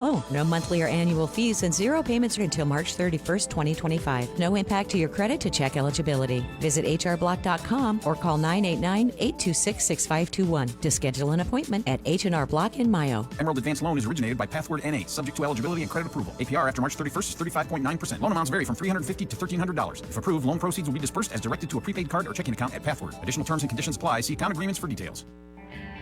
Oh, no monthly or annual fees and zero payments until March 31st, 2025. No impact to your credit to check eligibility. Visit hrblock.com or call 989-826-6521 to schedule an appointment at H&R Block in Mayo. Emerald Advance Loan is originated by Pathward NA, subject to eligibility and credit approval. APR after March 31st is 35.9%. Loan amounts vary from $350 to $1,300. If approved, loan proceeds will be dispersed as directed to a prepaid card or checking account at Pathward. Additional terms and conditions apply. See account agreements for details.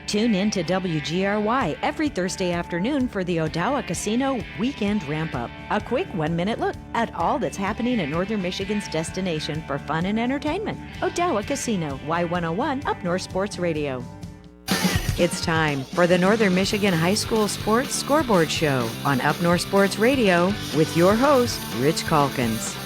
Tune in to WGRY every Thursday afternoon for the Odawa Casino Weekend Ramp-Up. A quick one-minute look at all that's happening at Northern Michigan's destination for fun and entertainment. Odawa Casino, Y101, Up North Sports Radio. It's time for the Northern Michigan High School Sports Scoreboard Show on Up North Sports Radio with your host, Rich Calkins.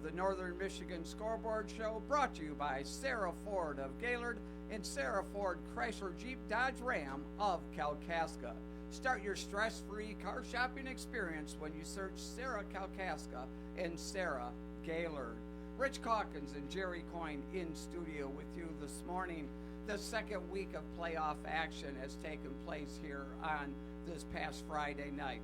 The Northern Michigan Scoreboard Show brought to you by Sarah Ford of Gaylord and Sarah Ford Chrysler Jeep Dodge Ram of Kalkaska. Start your stress-free car shopping experience when you search Sarah Kalkaska and Sarah Gaylord. Rich Calkins and Jerry Coyne in studio with you this morning. The second week of playoff action has taken place here on this past Friday night.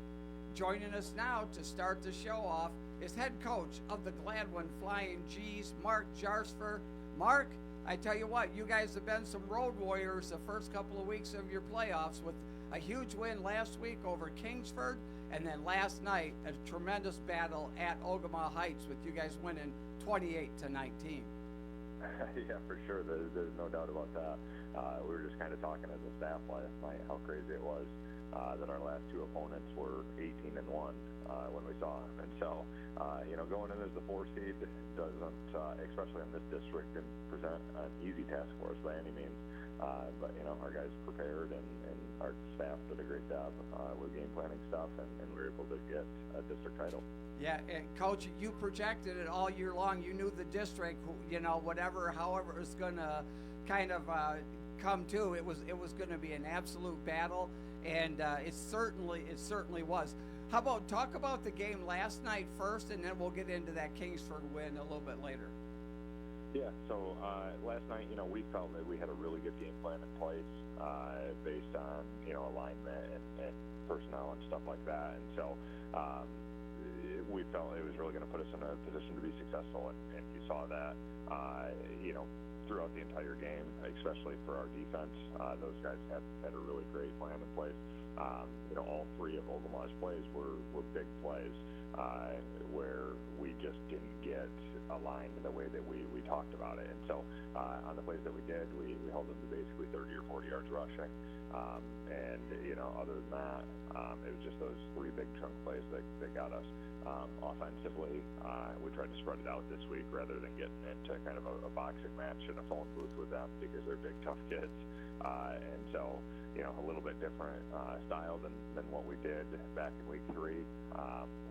Joining us now to start the show off is head coach of the Gladwin Flying G's, Mark Jarsfer. Mark, I tell you what, you guys have been some road warriors the first couple of weeks of your playoffs with a huge win last week over Kingsford, and then last night a tremendous battle at Ogama Heights with you guys winning 28-19. Yeah, for sure. There's no doubt about that. We were just kind of talking as a staff last night how crazy it was that our last two opponents were 18-1 when we saw them. And so, going in as the 4 seed doesn't, especially in this district, didn't present an easy task for us by any means. But, our guys prepared and our staff did a great job with game planning stuff, and we were able to get a district title. Yeah, and Coach, you projected it all year long. You knew the district, however it was going to kind of come to. It was going to be an absolute battle, and it certainly was. How about talk about the game last night first, and then we'll get into that Kingsford win a little bit later. Yeah, so last night, we felt that we had a really good game plan in place based on, alignment and personnel and stuff like that. And so we felt it was really going to put us in a position to be successful, and you saw that, throughout the entire game, especially for our defense. Those guys had a really great plan in place. All three of Ogama's plays were big plays where we just didn't get aligned in the way that we talked about it. And so on the plays that we did, we held them to basically 30 or 40 yards rushing. Other than that, it was just those three big chunk plays that got us. Offensively, we tried to spread it out this week rather than getting into kind of a boxing match in a phone booth with them because they're big, tough kids. And so, a little bit different style than what we did back in week 3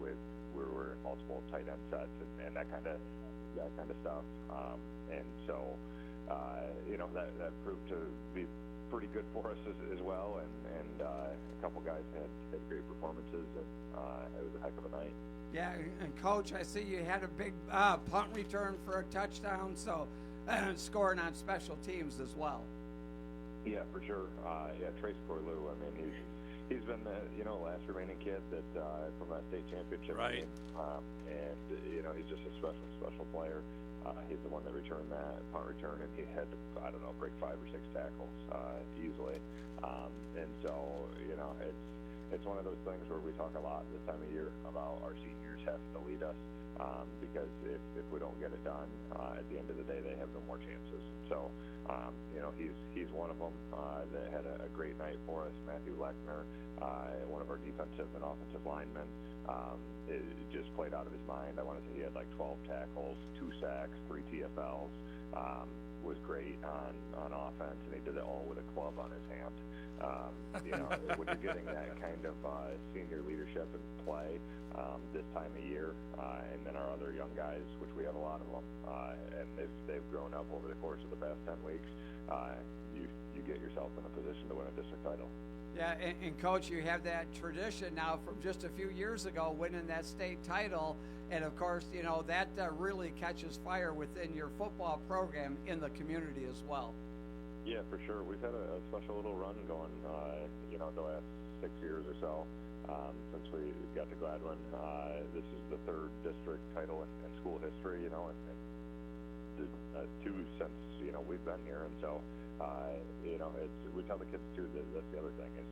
with we were in multiple tight end sets and that kind of stuff. And so, that proved to be pretty good for us as well. And a couple guys had great performances, and it was a heck of a night. Yeah, and Coach, I see you had a big punt return for a touchdown, so scoring on special teams as well. Yeah, for sure. Trace Corlew, he's been the last remaining kid that from that state championship right. Team, and he's just a special player. He's the one that returned that punt return, and he had to, break 5 or 6 tackles easily. And so it's one of those things where we talk a lot this time of year about our seniors having to lead us because if we don't get it done, at the end of the day, they have no more chances. So, he's one of them that had a great night for us. Matthew Lechner, one of our defensive and offensive linemen, it just played out of his mind. I want to say he had like 12 tackles, 2 sacks, 3 TFLs. Was great on offense, and he did it all with a club on his hand. When you're getting that kind of senior leadership and play this time of year, and then our other young guys, which we have a lot of them, and they've grown up over the course of the past 10 weeks, you get yourself in a position to win a district title. Yeah, and Coach, you have that tradition now from just a few years ago, winning that state title, and of course, you know, that really catches fire within your football program in the community as well. Yeah, for sure. We've had a special little run going, you know, the last 6 years or so since we got to Gladwin. This is the third district title in school history, you know, and two since, you know, we've been here. And so, you know, we tell the kids, too, that that's the other thing is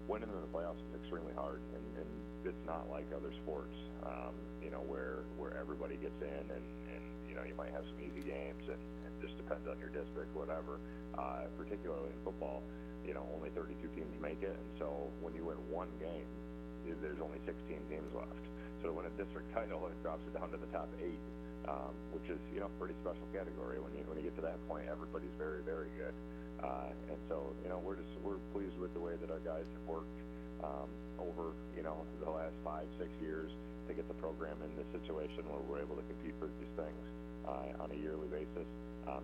winning in the playoffs is extremely hard, and it's not like other sports, you know, where everybody gets in and, you know, you might have some easy games and just depends on your district, whatever. Particularly in football, you know, only 32 teams make it, and so when you win one game, there's only 16 teams left. So to win a district title, it drops it down to the top 8, which is, you know, a pretty special category. When you get to that point, everybody's very, very good. And so, you know, we're pleased with the way that our guys have worked over, you know, the last 5-6 years to get the program in this situation where we're able to compete for these things on a yearly basis.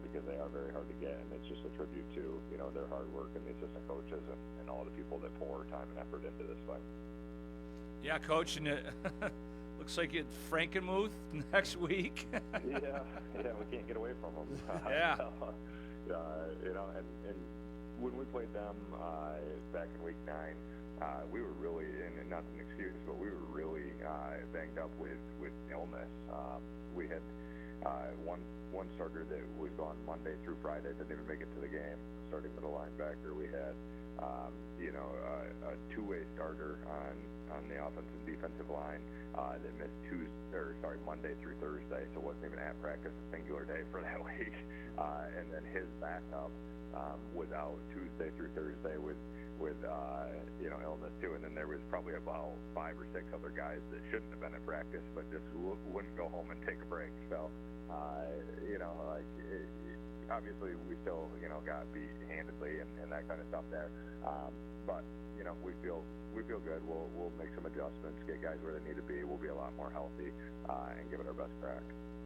Because they are very hard to get, and it's just a tribute to, you know, their hard work and the assistant coaches and all the people that pour time and effort into this thing. Yeah, Coach, and it looks like it's Frankenmuth next week. yeah, we can't get away from them. Yeah. You know, and when we played them back in week 9, we were really, and not an excuse, but we were really banged up with illness. We had one starter that was gone Monday through Friday, didn't even make it to the game, starting middle linebacker. We had, you know, a two-way starter on the offensive and defensive line that missed Monday through Thursday, so wasn't even at practice, a singular day for that week. And then his backup was out Tuesday through Thursday with you know, illness too. And then there was probably about 5 or 6 other guys that shouldn't have been at practice, but just wouldn't go home and take a break. So, you know, like obviously we still, you know, got beat handedly and that kind of stuff there. But you know, we feel good. We'll make some adjustments, get guys where they need to be. We'll be a lot more healthy and give it our best crack.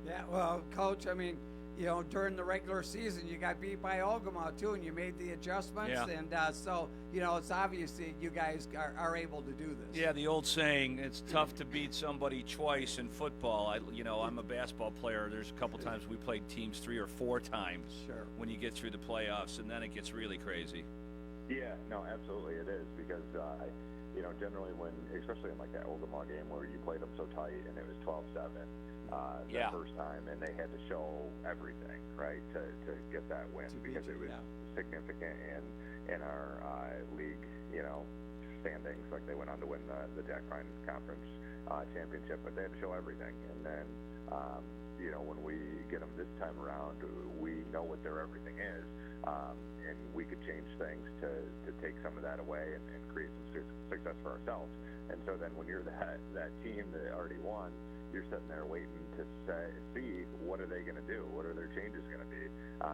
Yeah, well, Coach, I mean, you know, during the regular season, you got beat by Ogama, too, and you made the adjustments. Yeah. And so, you know, it's obvious that you guys are able to do this. Yeah, the old saying, it's tough to beat somebody twice in football. You know, I'm a basketball player. There's a couple times we played teams 3 or 4 times when you get through the playoffs, and then it gets really crazy. Yeah, no, absolutely it is, because, you know, generally especially in like that Ogama game where you played them so tight and it was 12-7. The first time, and they had to show everything, right, to get that win, because it was significant in our league, you know, standings. Like they went on to win the Jack Ryan Conference championship, but they had to show everything. And then, you know, when we get them this time around, we know what their everything is, and we could change things to take some of that away and create some success for ourselves. And so then when you're that team that already won, you're sitting there waiting to see what are they going to do, what are their changes going to be,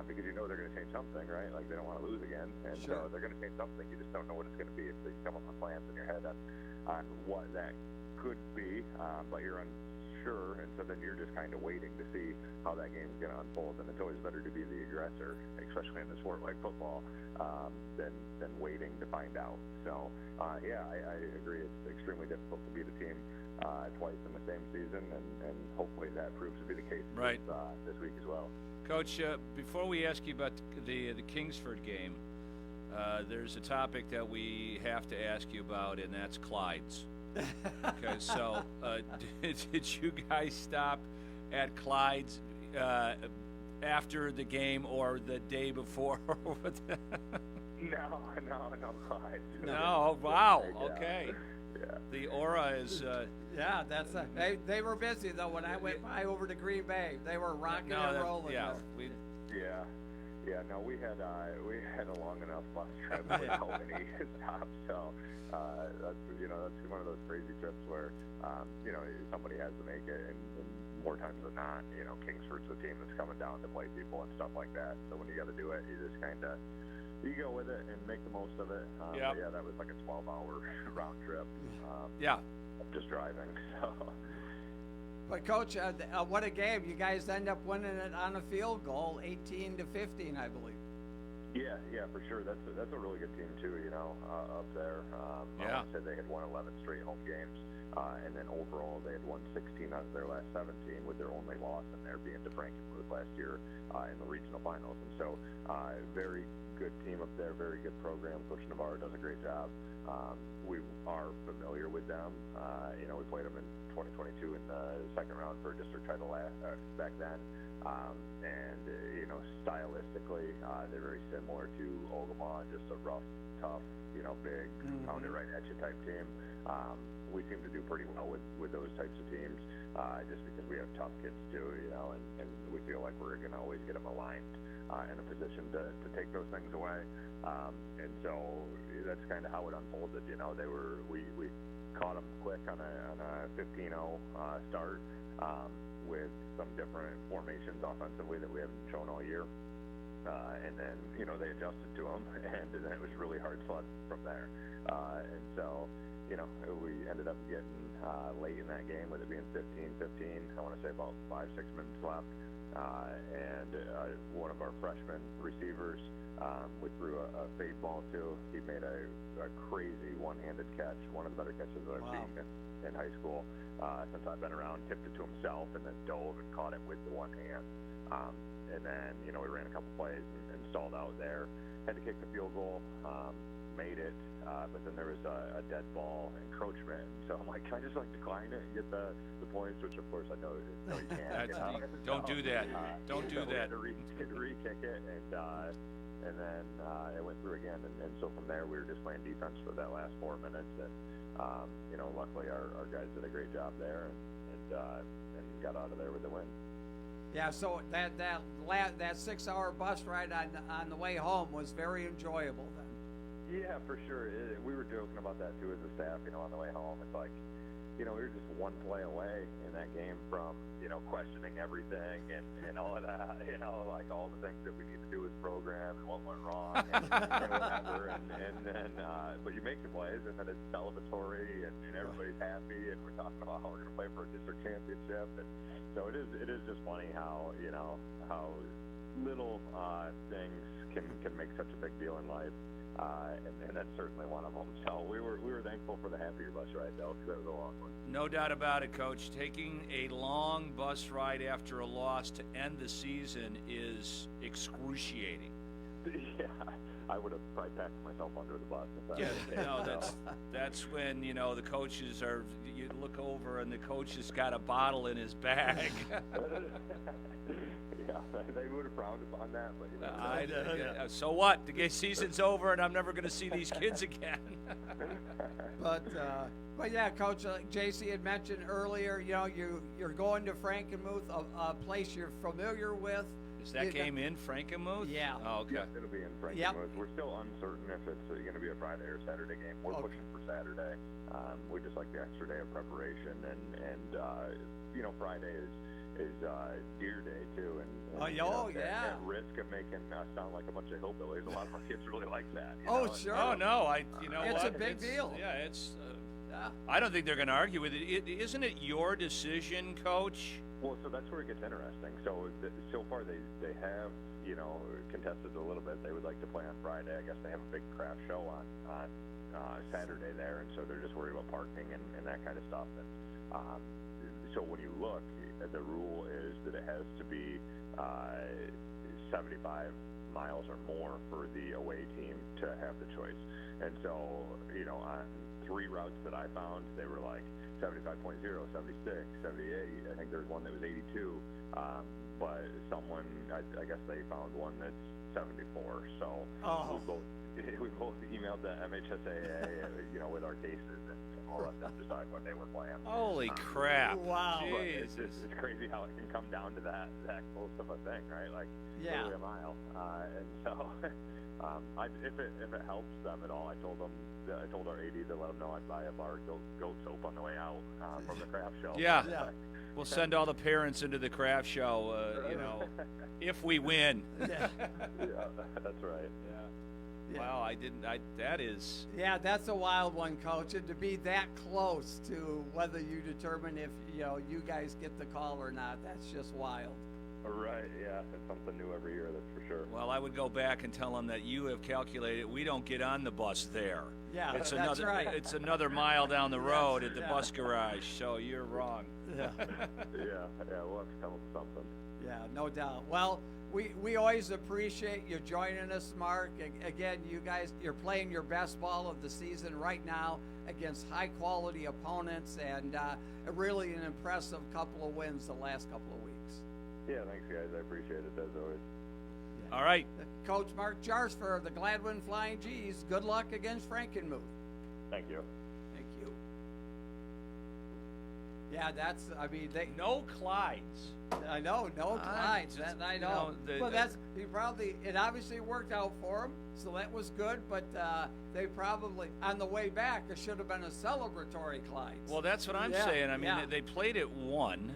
because you know they're going to change something, right? Like they don't want to lose again, and so they're going to change something. You just don't know what it's going to be. So you come up with plans in your head on what that could be, but you're unsure, and so then you're just kind of waiting to see how that game's going to unfold. And it's always better to be the aggressor, especially in a sport like football, than waiting to find out. So yeah, I agree. It's extremely difficult to beat a team twice in the same season, and hopefully that proves to be the case this week as well. Coach, before we ask you about the Kingsford game, there's a topic that we have to ask you about, and that's Clyde's. Okay, so did you guys stop at Clyde's after the game or the day before? No, Clyde. No, wow, okay. Yeah. The aura is... yeah, that's they were busy, though. When I went by over to Green Bay, they were rocking and rolling. Yeah, no, we had a long enough bus trip without any stops. So that's one of those crazy trips where somebody has to make it, and more times than not, Kingsford's the team that's coming down to play people and stuff like that. So when you got to do it, you just kind of go with it and make the most of it. Yeah, that was like a 12-hour round trip. Just driving. So. But Coach, what a game! You guys end up winning it on a field goal, 18-15, I believe. Yeah, for sure. That's a really good team too. Up there. I want to say they had won 11 straight home games, and then overall they had won 16 out of their last 17, with their only loss in there being to Frankenmuth last year in the regional finals. And so, very good team up there, very good program. Coach Navarro does a great job. We are familiar with them. We played them in 2022 in the second round for a district title back then. And stylistically, they're very similar to Ogama, just a rough, tough, big, pound it right at you type team. We seem to do pretty well with those types of teams, just because we have tough kids too, and we feel like we're going to always get them aligned in a position to take those things away. And so that's kind of how it unfolded. We caught them quick on a 15-0 start. With some different formations offensively that we haven't shown all year. And then, they adjusted to them, and then it was really hard slug from there. And so, we ended up getting late in that game with it being 15-15. I want to say about 5-6 minutes left. And one of our freshman receivers, we threw a fade ball to. He made a crazy one-handed catch, one of the better catches that I've seen in high school since I've been around. Tipped it to himself and then dove and caught it with the one hand. And then, we ran a couple plays and stalled out there. Had to kick the field goal, made it, but then there was a dead ball encroachment. So I'm like, can I just decline it and get the points? Which of course I know you can't. Don't do that. Don't do that. To re-kick it, and then it went through again. And so from there we were just playing defense for that last 4 minutes. And luckily our guys did a great job there and got out of there with the win. Yeah, so that 6-hour bus ride on the way home was very enjoyable then. Yeah, for sure. We were joking about that too as a staff. On the way home, it's like, we were just one play away in that game from questioning everything and all of that. Like all the things that we need to do with program and what went wrong and whatever. And then, but you make the plays and then it's celebratory and everybody's happy and we're talking about how we're going to play for a district championship. And so it is just funny how how little things can make such a big deal in life. And that's certainly one of them. So we were thankful for the happier bus ride, though, because it was a long one. No doubt about it, Coach. Taking a long bus ride after a loss to end the season is excruciating. Yeah, I would have probably packed myself under the bus. That's when the coaches are. You look over and the coach has got a bottle in his bag. Yeah, they would have frowned upon that, but so what? The season's over, and I'm never going to see these kids again. But yeah, Coach, JC had mentioned earlier, you're going to Frankenmuth, a place you're familiar with. Is that game in Frankenmuth? Yeah. Oh, okay. Yeah, it'll be in Frankenmuth. Yep. We're still uncertain if it's going to be a Friday or Saturday game. We're pushing for Saturday. We just like the extra day of preparation, and Friday is Deer Day too, and yeah. At risk of making us sound like a bunch of hillbillies, a lot of our kids really like that. Sure. Oh no, it's a big deal. Yeah, it's. I don't think they're going to argue with it. Isn't it your decision, Coach? Well, so that's where it gets interesting. So far they have contested a little bit. They would like to play on Friday. I guess they have a big craft show on Saturday there, and so they're just worried about parking and that kind of stuff. And so when you look, the rule is that it has to be 75 miles or more for the away team to have the choice. And so, on 3 routes that I found, they were like 75.0, 76, 78. I think there was one that was 82. But someone, I guess they found one that's 74. So we both emailed the MHSAA, with our cases and all that stuff, decide what they were playing. Holy crap! Wow, it's crazy how it can come down to that close of a thing, right? Like literally a mile. And so, if it helps them at all, I told our AD to let them know I'd buy a bar of goat soap on the way out from the craft show. Yeah. We'll send all the parents into the craft show, if we win. Yeah, that's right. Yeah. Wow, that is. Yeah, that's a wild one, Coach. And to be that close to whether you determine if, you guys get the call or not, that's just wild. Right, yeah, it's something new every year, that's for sure. Well, I would go back and tell them that you have calculated we don't get on the bus there. Yeah, it's that's another, right. It's another mile down the road at the bus garage, so you're wrong. Yeah. Yeah, we'll have to come up with something. Yeah, no doubt. Well, we always appreciate you joining us, Mark. Again, you guys, you're playing your best ball of the season right now against high-quality opponents, and really an impressive couple of wins the last couple of weeks. Yeah, thanks, guys. I appreciate it, as always. Yeah. All right. Coach Mark Jars for the Gladwin Flying G's. Good luck against Frankenmuth. Thank you. Thank you. Yeah, that's, I mean, they. No Clydes. I know, no Clydes. That I know. Well, it obviously worked out for him, so that was good. But they probably, on the way back, it should have been a celebratory Clydes. Well, that's what I'm saying. I mean, they played at 1.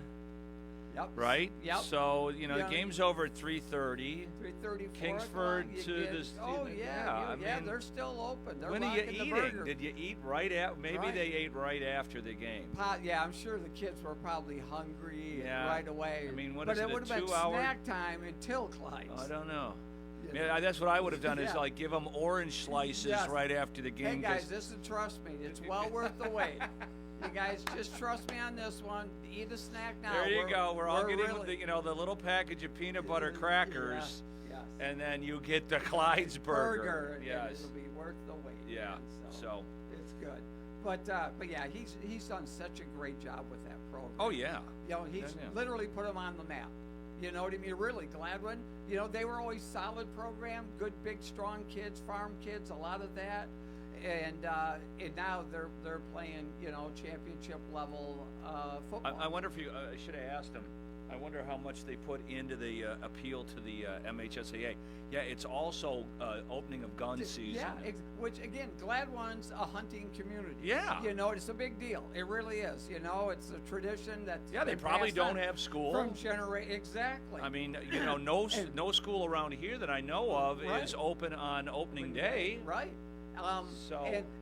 Yep. Right? Yep. So, the game's over at 3:30. 3:30. Kingsford to the. Oh, yeah. I mean, they're still open. They're when are you rocking the eating? burger. Did you eat right after? Maybe Right. they ate right after the game. Yeah, I'm sure the kids were probably hungry Yeah. right away. I mean, but is it would have been 2 hour? snack time until Clyde's. I don't know. Yeah, that's what I would have done is Yeah. like give them orange slices Yes. right after the game. Hey guys, trust me, it's well worth the wait. You guys just trust me on this one. Eat a snack now. There you go. We're all getting really, the little package of peanut butter crackers, yes. and then you get the Clyde's burger. And Yes. it'll be worth the wait. Yeah. And So. it's good. But yeah, he's done such a great job with that program. Oh yeah. He's literally put them on the map. You know what I mean? Really, Gladwin. They were always solid program, good, big, strong kids, farm kids, a lot of that. And now they're playing, championship level football. I wonder if I should have asked them. I wonder how much they put into the appeal to the MHSAA. Yeah, it's also opening of gun season. Yeah, which again, Gladwin's a hunting community. Yeah. It's a big deal. It really is. It's a tradition that. Yeah, they probably don't have school. From generation, exactly. I mean, no school around here that I know of is open on opening day. Right.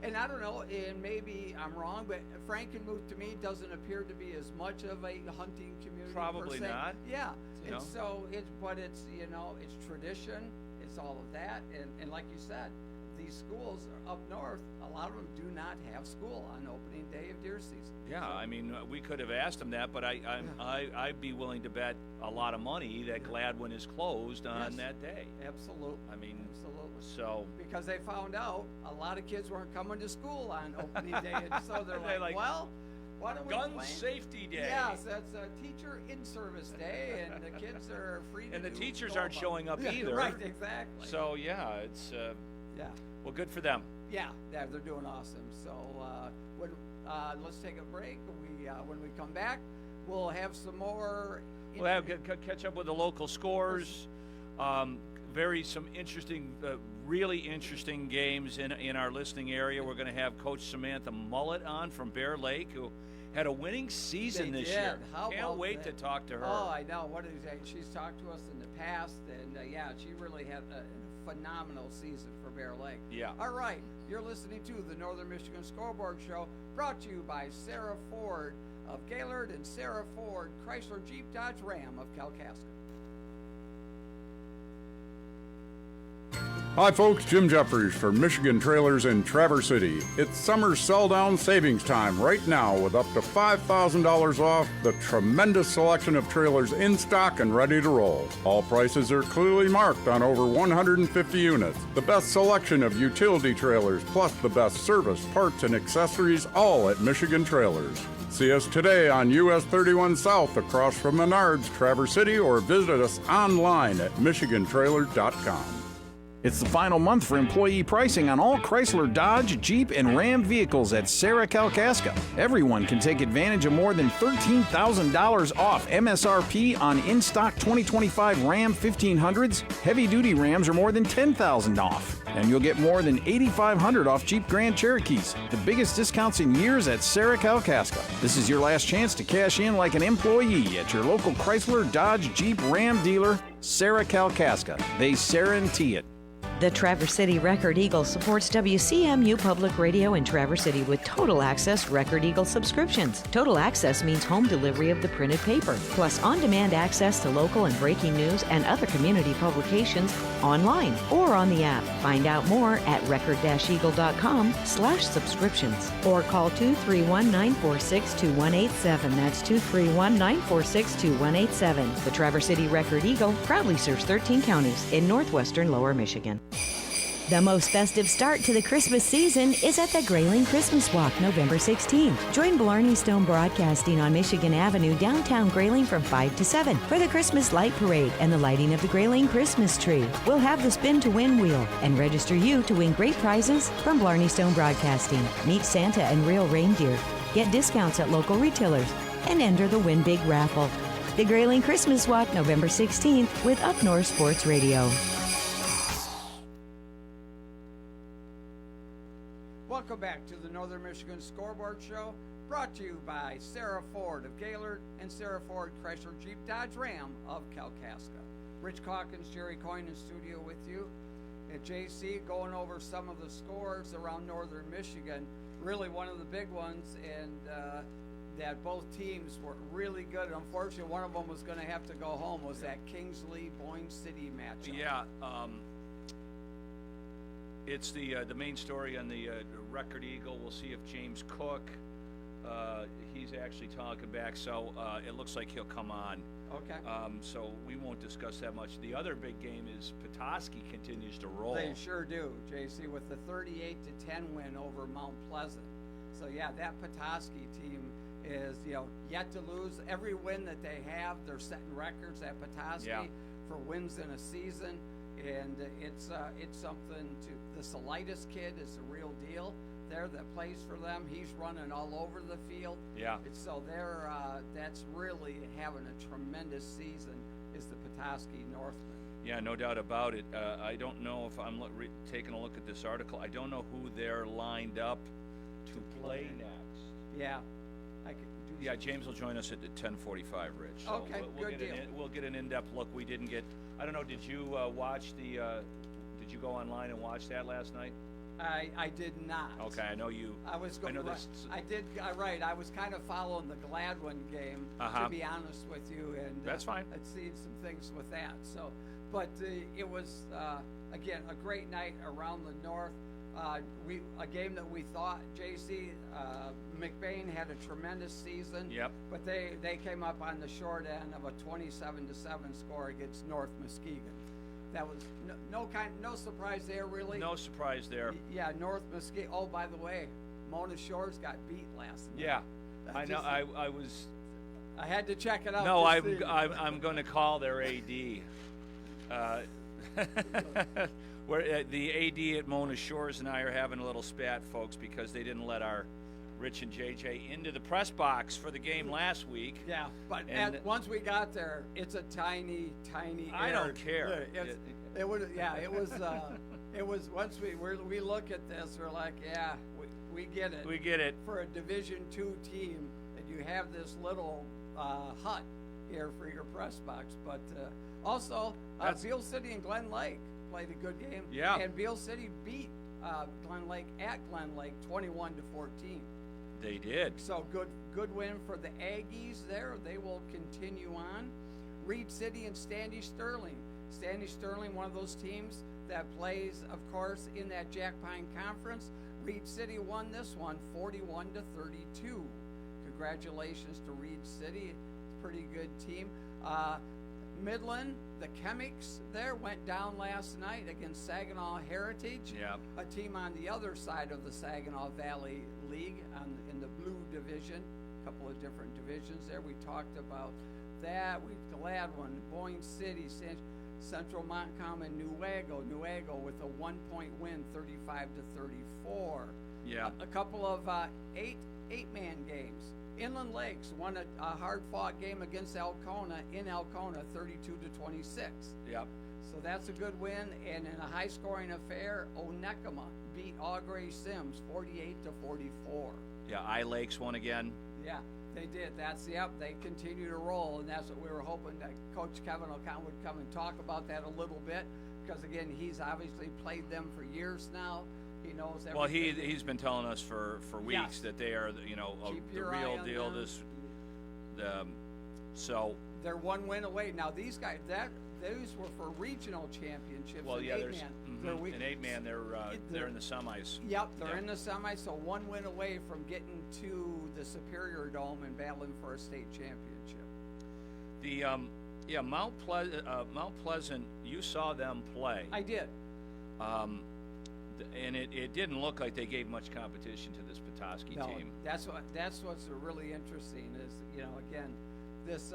And I don't know, and maybe I'm wrong, but Frankenmuth to me doesn't appear to be as much of a hunting community. Probably per se. not. Yeah, and so it's tradition, it's all of that, and like you said, these schools up north, a lot of them do not have school on opening day of deer season. Yeah, I mean, we could have asked them that, but I'd be willing to bet a lot of money that Gladwin is closed on that day. Absolutely. I mean, absolutely. So because they found out a lot of kids weren't coming to school on opening day, and so they're like, well, why don't we Gun plan? Safety Day. Yes, that's a teacher in-service day, and the kids are free to and the do telet's all aren't about- showing up either. Right, exactly. So yeah, it's yeah. well, good for them. Yeah, they're doing awesome. So let's take a break. When we come back, we'll have some more. We'll have catch up with the local scores. Some interesting, really interesting games in our listening area. We're going to have Coach Samantha Mullet on from Bear Lake, who had a winning season this year. Can't wait to talk to her. Oh, I know. What is that? She's talked to us in the past, and she really had a phenomenal season for Bear Lake. Yeah. All right. You're listening to the Northern Michigan Scoreboard Show, brought to you by Sarah Ford of Gaylord and Sarah Ford Chrysler Jeep Dodge Ram of Kalkaska. Hi folks, Jim Jeffries for Michigan Trailers in Traverse City. It's summer sell-down savings time right now with up to $5,000 off the tremendous selection of trailers in stock and ready to roll. All prices are clearly marked on over 150 units. The best selection of utility trailers plus the best service, parts, and accessories all at Michigan Trailers. See us today on US 31 South across from Menards, Traverse City, or visit us online at michigantrailer.com. It's the final month for employee pricing on all Chrysler, Dodge, Jeep, and Ram vehicles at Sarah Kalkaska. Everyone can take advantage of more than $13,000 off MSRP on in-stock 2025 Ram 1500s. Heavy-duty Rams are more than $10,000 off. And you'll get more than $8,500 off Jeep Grand Cherokees. The biggest discounts in years at Sarah Kalkaska. This is your last chance to cash in like an employee at your local Chrysler, Dodge, Jeep, Ram dealer, Sarah Kalkaska. They guarantee it. The Traverse City Record Eagle supports WCMU Public Radio in Traverse City with Total Access Record Eagle subscriptions. Total Access means home delivery of the printed paper, plus on-demand access to local and breaking news and other community publications online or on the app. Find out more at record-eagle.com/subscriptions or call 231-946-2187. That's 231-946-2187. The Traverse City Record Eagle proudly serves 13 counties in northwestern Lower Michigan. The most festive start to the Christmas season is at the Grayling Christmas Walk, November 16th. Join Blarney Stone Broadcasting on Michigan Avenue, downtown Grayling from 5 to 7 for the Christmas Light Parade and the lighting of the Grayling Christmas tree. We'll have the Spin to Win wheel and register you to win great prizes from Blarney Stone Broadcasting. Meet Santa and real reindeer. Get discounts at local retailers and enter the Win Big raffle. The Grayling Christmas Walk, November 16th with Up North Sports Radio. Welcome back to the Northern Michigan Scoreboard Show, brought to you by Sarah Ford of Gaylord and Sarah Ford Chrysler Jeep Dodge Ram of Kalkaska. Rich Calkins, Jerry Coyne in studio with you. At JC, going over some of the scores around Northern Michigan. Really one of the big ones, and that both teams were really good. Unfortunately, one of them was going to have to go home, was that Kingsley-Boyne City matchup. Yeah, it's the main story on the Record Eagle. We'll see if James Cook, he's actually talking back, so it looks like he'll come on. Okay. So we won't discuss that much. The other big game is Petoskey continues to roll. They sure do, JC, with the 38-10 win over Mount Pleasant. So yeah, that Petoskey team is, yet to lose. Every win that they have, they're setting records at Petoskey for wins in a season. And it's something to, the Salitis kid is the real deal there that plays for them. He's running all over the field. Yeah. So they're, that's really having a tremendous season, is the Petoskey Northmen. Yeah, no doubt about it. I don't know if I'm taking a look at this article. I don't know who they're lined up to play next. Yeah. Yeah, James will join us at 10:45, Rich. So okay, good deal. We'll get an in-depth look. We didn't get. I don't know. Did you watch the? Did you go online and watch that last night? I did not. Okay, I know you. I was going. I did. Right. I was kind of following the Gladwin game, to be honest with you, and that's fine. I'd seen some things with that. So, but it was again a great night around the north. A game that we thought, JC, McBain had a tremendous season. Yep. But they came up on the short end of a 27-7 score against North Muskegon. That was no surprise there, really. No surprise there. Yeah, North Muskegon. Oh, by the way, Mona Shores got beat last night. Yeah, I know. I was. I had to check it out. No, I'm going to call their AD. Where the AD at Mona Shores and I are having a little spat, folks, because they didn't let our Rich and JJ into the press box for the game last week. Yeah, but once we got there, it's a tiny I don't care. It was. It was once we look at this, we're like, yeah, we get it. We get it. For a Division II team, and you have this little hut here for your press box, but also Beale City and Glen Lake played a good game. Yeah. And Beale City beat Glen Lake at Glen Lake 21-14. They did. So good win for the Aggies there. They will continue on. Reed City and Standy Sterling. Standy Sterling, one of those teams that plays, of course, in that Jack Pine Conference. Reed City won this one 41-32. Congratulations to Reed City. It's a pretty good team. Midland, the Chemics there went down last night against Saginaw Heritage, a team on the other side of the Saginaw Valley League in the blue division, a couple of different divisions there. We talked about that. Gladwin, Boyne City, Central Montcalm, and Newaygo with a 1-point win, 35-34. Yeah. A couple of eight-man games. Inland Lakes won a hard-fought game against Alcona in Alcona, 32-26. Yep. So that's a good win. And in a high-scoring affair, Onekama beat Augrey Sims, 48-44. Yeah, I Lakes won again. Yeah. They did. They continue to roll, and that's what we were hoping that Coach Kevin O'Connell would come and talk about that a little bit, because again, he's obviously played them for years now. He knows everything. Well, he's been telling us for weeks Yes. that they are, Keep the your eye real on deal. them. So They're 1 win away. Now these guys, those were for regional championships. well, in yeah, 8-man. there's an 8-man. They're in the semis. Yep, they're Yep. in the semis, so 1 win away from getting to the Superior Dome and battling for a state championship. The Mount Pleasant. You saw them play. I did. And it didn't look like they gave much competition to this Petoskey No, team. that's what's really interesting is, again, this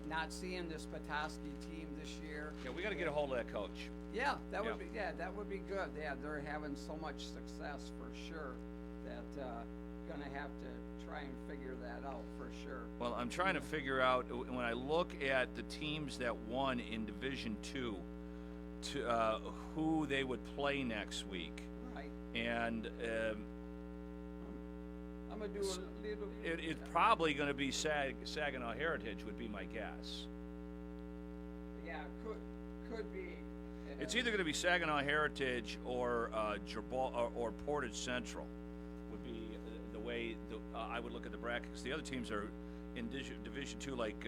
not seeing this Petoskey team this year. Yeah, we got to get a hold of that coach. Yeah, that would Yeah. that would be good. Yeah, they're having so much success for sure that gonna have to try and figure that out for sure. Well, I'm trying to figure out when I look at the teams that won in Division II, who they would play next week, Right. and I'm gonna do a little. it's probably going to be Saginaw Heritage would be my guess. Yeah, could be. It's either going to be Saginaw Heritage or or Portage Central would be the way I would look at the bracket, because the other teams are in Division II, like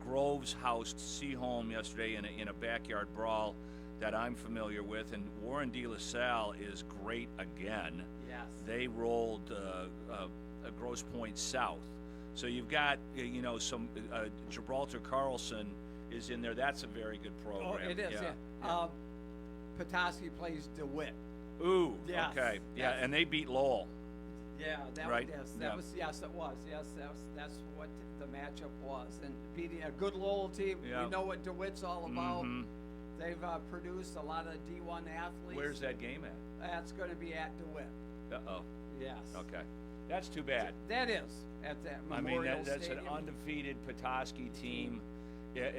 Groves housed Seaholm yesterday in a backyard brawl that I'm familiar with, and Warren De La Salle is great again. Yes. They rolled a Grosse Pointe South, so you've got some Gibraltar Carlson is in there. That's a very good program. Oh, it is. Yeah. Petoskey plays DeWitt. Ooh. Yes. Okay. Yeah, and they beat Lowell. Yeah, that Right? was yes, it was. Yes, that's what the matchup was, and beating a good Lowell team. Yeah. We know what DeWitt's all about. Mhm. They've produced a lot of D1 athletes. Where's that game at? That's going to be at DeWitt. Uh-oh. Yes. Okay. That's too bad. That is at that Memorial that's an Stadium. undefeated Petoskey team. Yeah,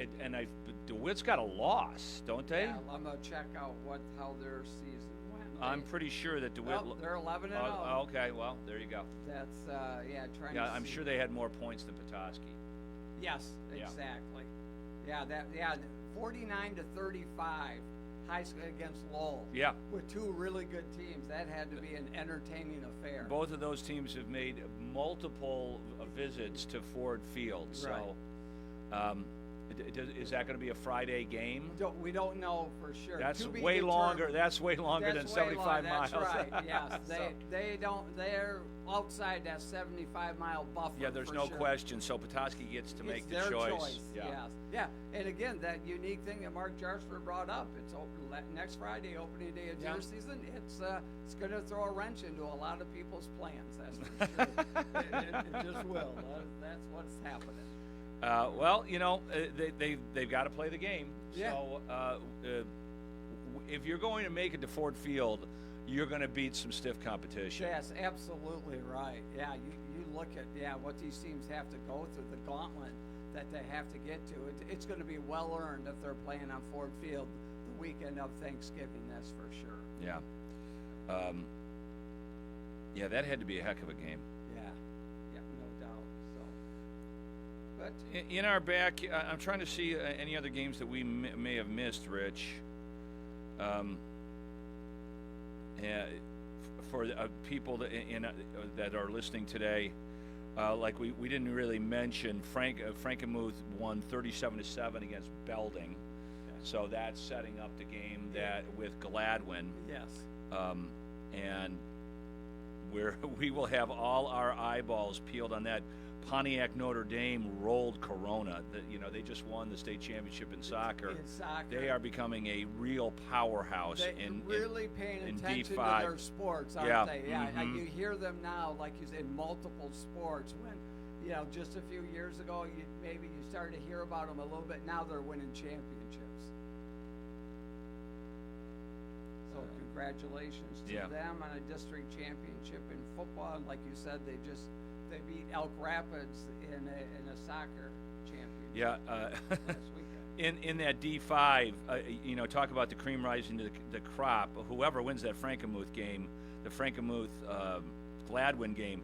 DeWitt's got a loss, don't they? Yeah, I'm gonna check out how their season went. I'm pretty sure that DeWitt. Well, they're 11-0. Okay, well, there you go. That's trying. Yeah, to I'm see. sure they had more points than Petoskey. Yes, Yeah. exactly. Yeah, 49-35, high school against Lowell. Yeah. With two really good teams, that had to be an entertaining affair. Both of those teams have made multiple visits to Ford Field. So, is that going to be a Friday game? We don't know for sure. That's To be way longer. determined. That's way longer That's than way 75 long, miles. That's right. Yes, So- they don't. They're outside that 75-mile buffer. Yeah, there's for no sure. question. So Petoskey gets to make It's the their choice. Yeah. Yes. Yeah, and again, that unique thing that Mark Jarsford brought up. It's open next Friday, opening day of Yeah. deer season. It's going to throw a wrench into a lot of people's plans. That's for sure. it just will. That's what's happening. Well, they've got to play the game. Yeah. So if you're going to make it to Ford Field, you're going to beat some stiff competition. That's absolutely right. Yeah, you look at what these teams have to go through, the gauntlet that they have to get to. It's going to be well earned if they're playing on Ford Field the weekend of Thanksgiving. That's for sure. Yeah. That had to be a heck of a game. Yeah, no doubt. So, but In our back, I'm trying to see any other games that we may have missed, Rich. For people that are listening today, like we didn't really mention, Frankenmuth won 37-7 against Belding, so that's setting up the game that with Gladwin. yes. And we will have all our eyeballs peeled on that. Pontiac Notre Dame rolled Corona. They just won the state championship in soccer. In soccer. They are becoming a real powerhouse They're in really paying in attention D5. to their sports, aren't Yeah, they? Yeah, and mhm. you hear them now, like you said, in multiple sports. When just a few years ago, maybe you started to hear about them a little bit. Now they're winning championships. So congratulations to Yeah. them on a district championship in football. And like you said, they beat Elk Rapids in a soccer championship. Yeah. Last weekend. In that D5, talk about the cream rising to the crop. Whoever wins that Frankenmuth game, the Frankenmuth Gladwin game,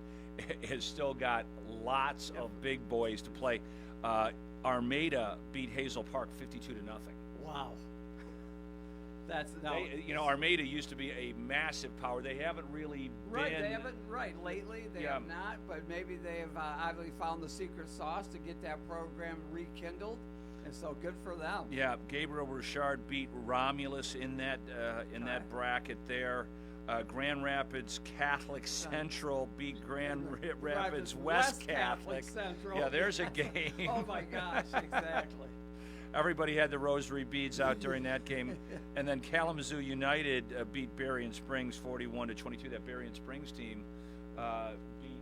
has still got lots of big boys to play. Armada beat Hazel Park 52-0. Wow. That's Armada used to be a massive power. They haven't really been. They haven't lately. They have not, but maybe they have obviously found the secret sauce to get that program rekindled, and so good for them. Yeah, Gabriel Richard beat Romulus in that bracket there. Grand Rapids Catholic Central beat Grand Rapids West Catholic Central. Yeah, there's a game. Oh my gosh, exactly. Everybody had the rosary beads out during that game. And then Kalamazoo United beat Berrien Springs 41-22. That Berrien Springs team beat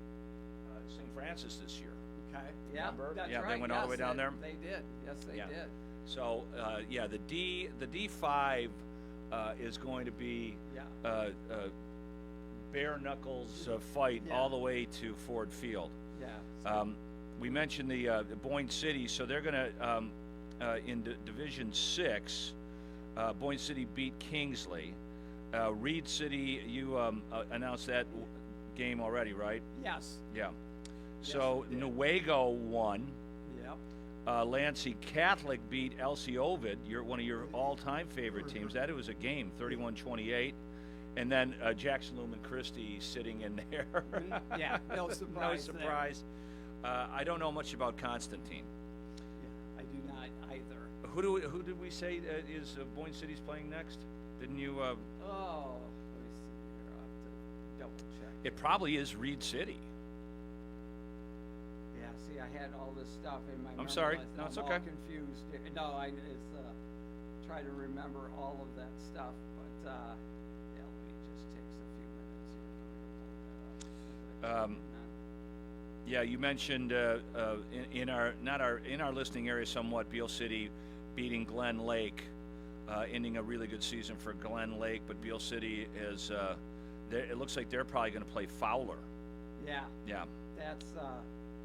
St. Francis this year. Okay. Yeah, remember? that's yeah, right. they went all the way down there. They did. Yes, they did. So the D5 is going to be bare knuckles fight all the way to Ford Field. Yeah. We mentioned the Boyne City, so they're going to in Division 6. Boyne City beat Kingsley. Reed City, you announced that game already, right? Yes. Yeah. So Newaygo won. Yep. Lansing Catholic beat Elsie Ovid, one of your all-time favorite teams. That it was a game, 31-28. And then Jackson Lumen Christie sitting in there. Yeah, no surprise. No surprise. I don't know much about Constantine. Yeah, I do not either. Who did we say is Boyne City's playing next? Didn't you? Let me see here. I'll have to double check. It probably is Reed City. Yeah, see, I had all this stuff in my memory. I'm sorry. List. No, it's I'm okay. all confused. No, it's try to remember all of that stuff, but yeah, let me just takes a few minutes here for me to pull that up. Yeah, you mentioned in our listening area somewhat, Beale City beating Glen Lake, ending a really good season for Glen Lake, but Beale City is it looks like they're probably going to play Fowler. Yeah. Yeah. That's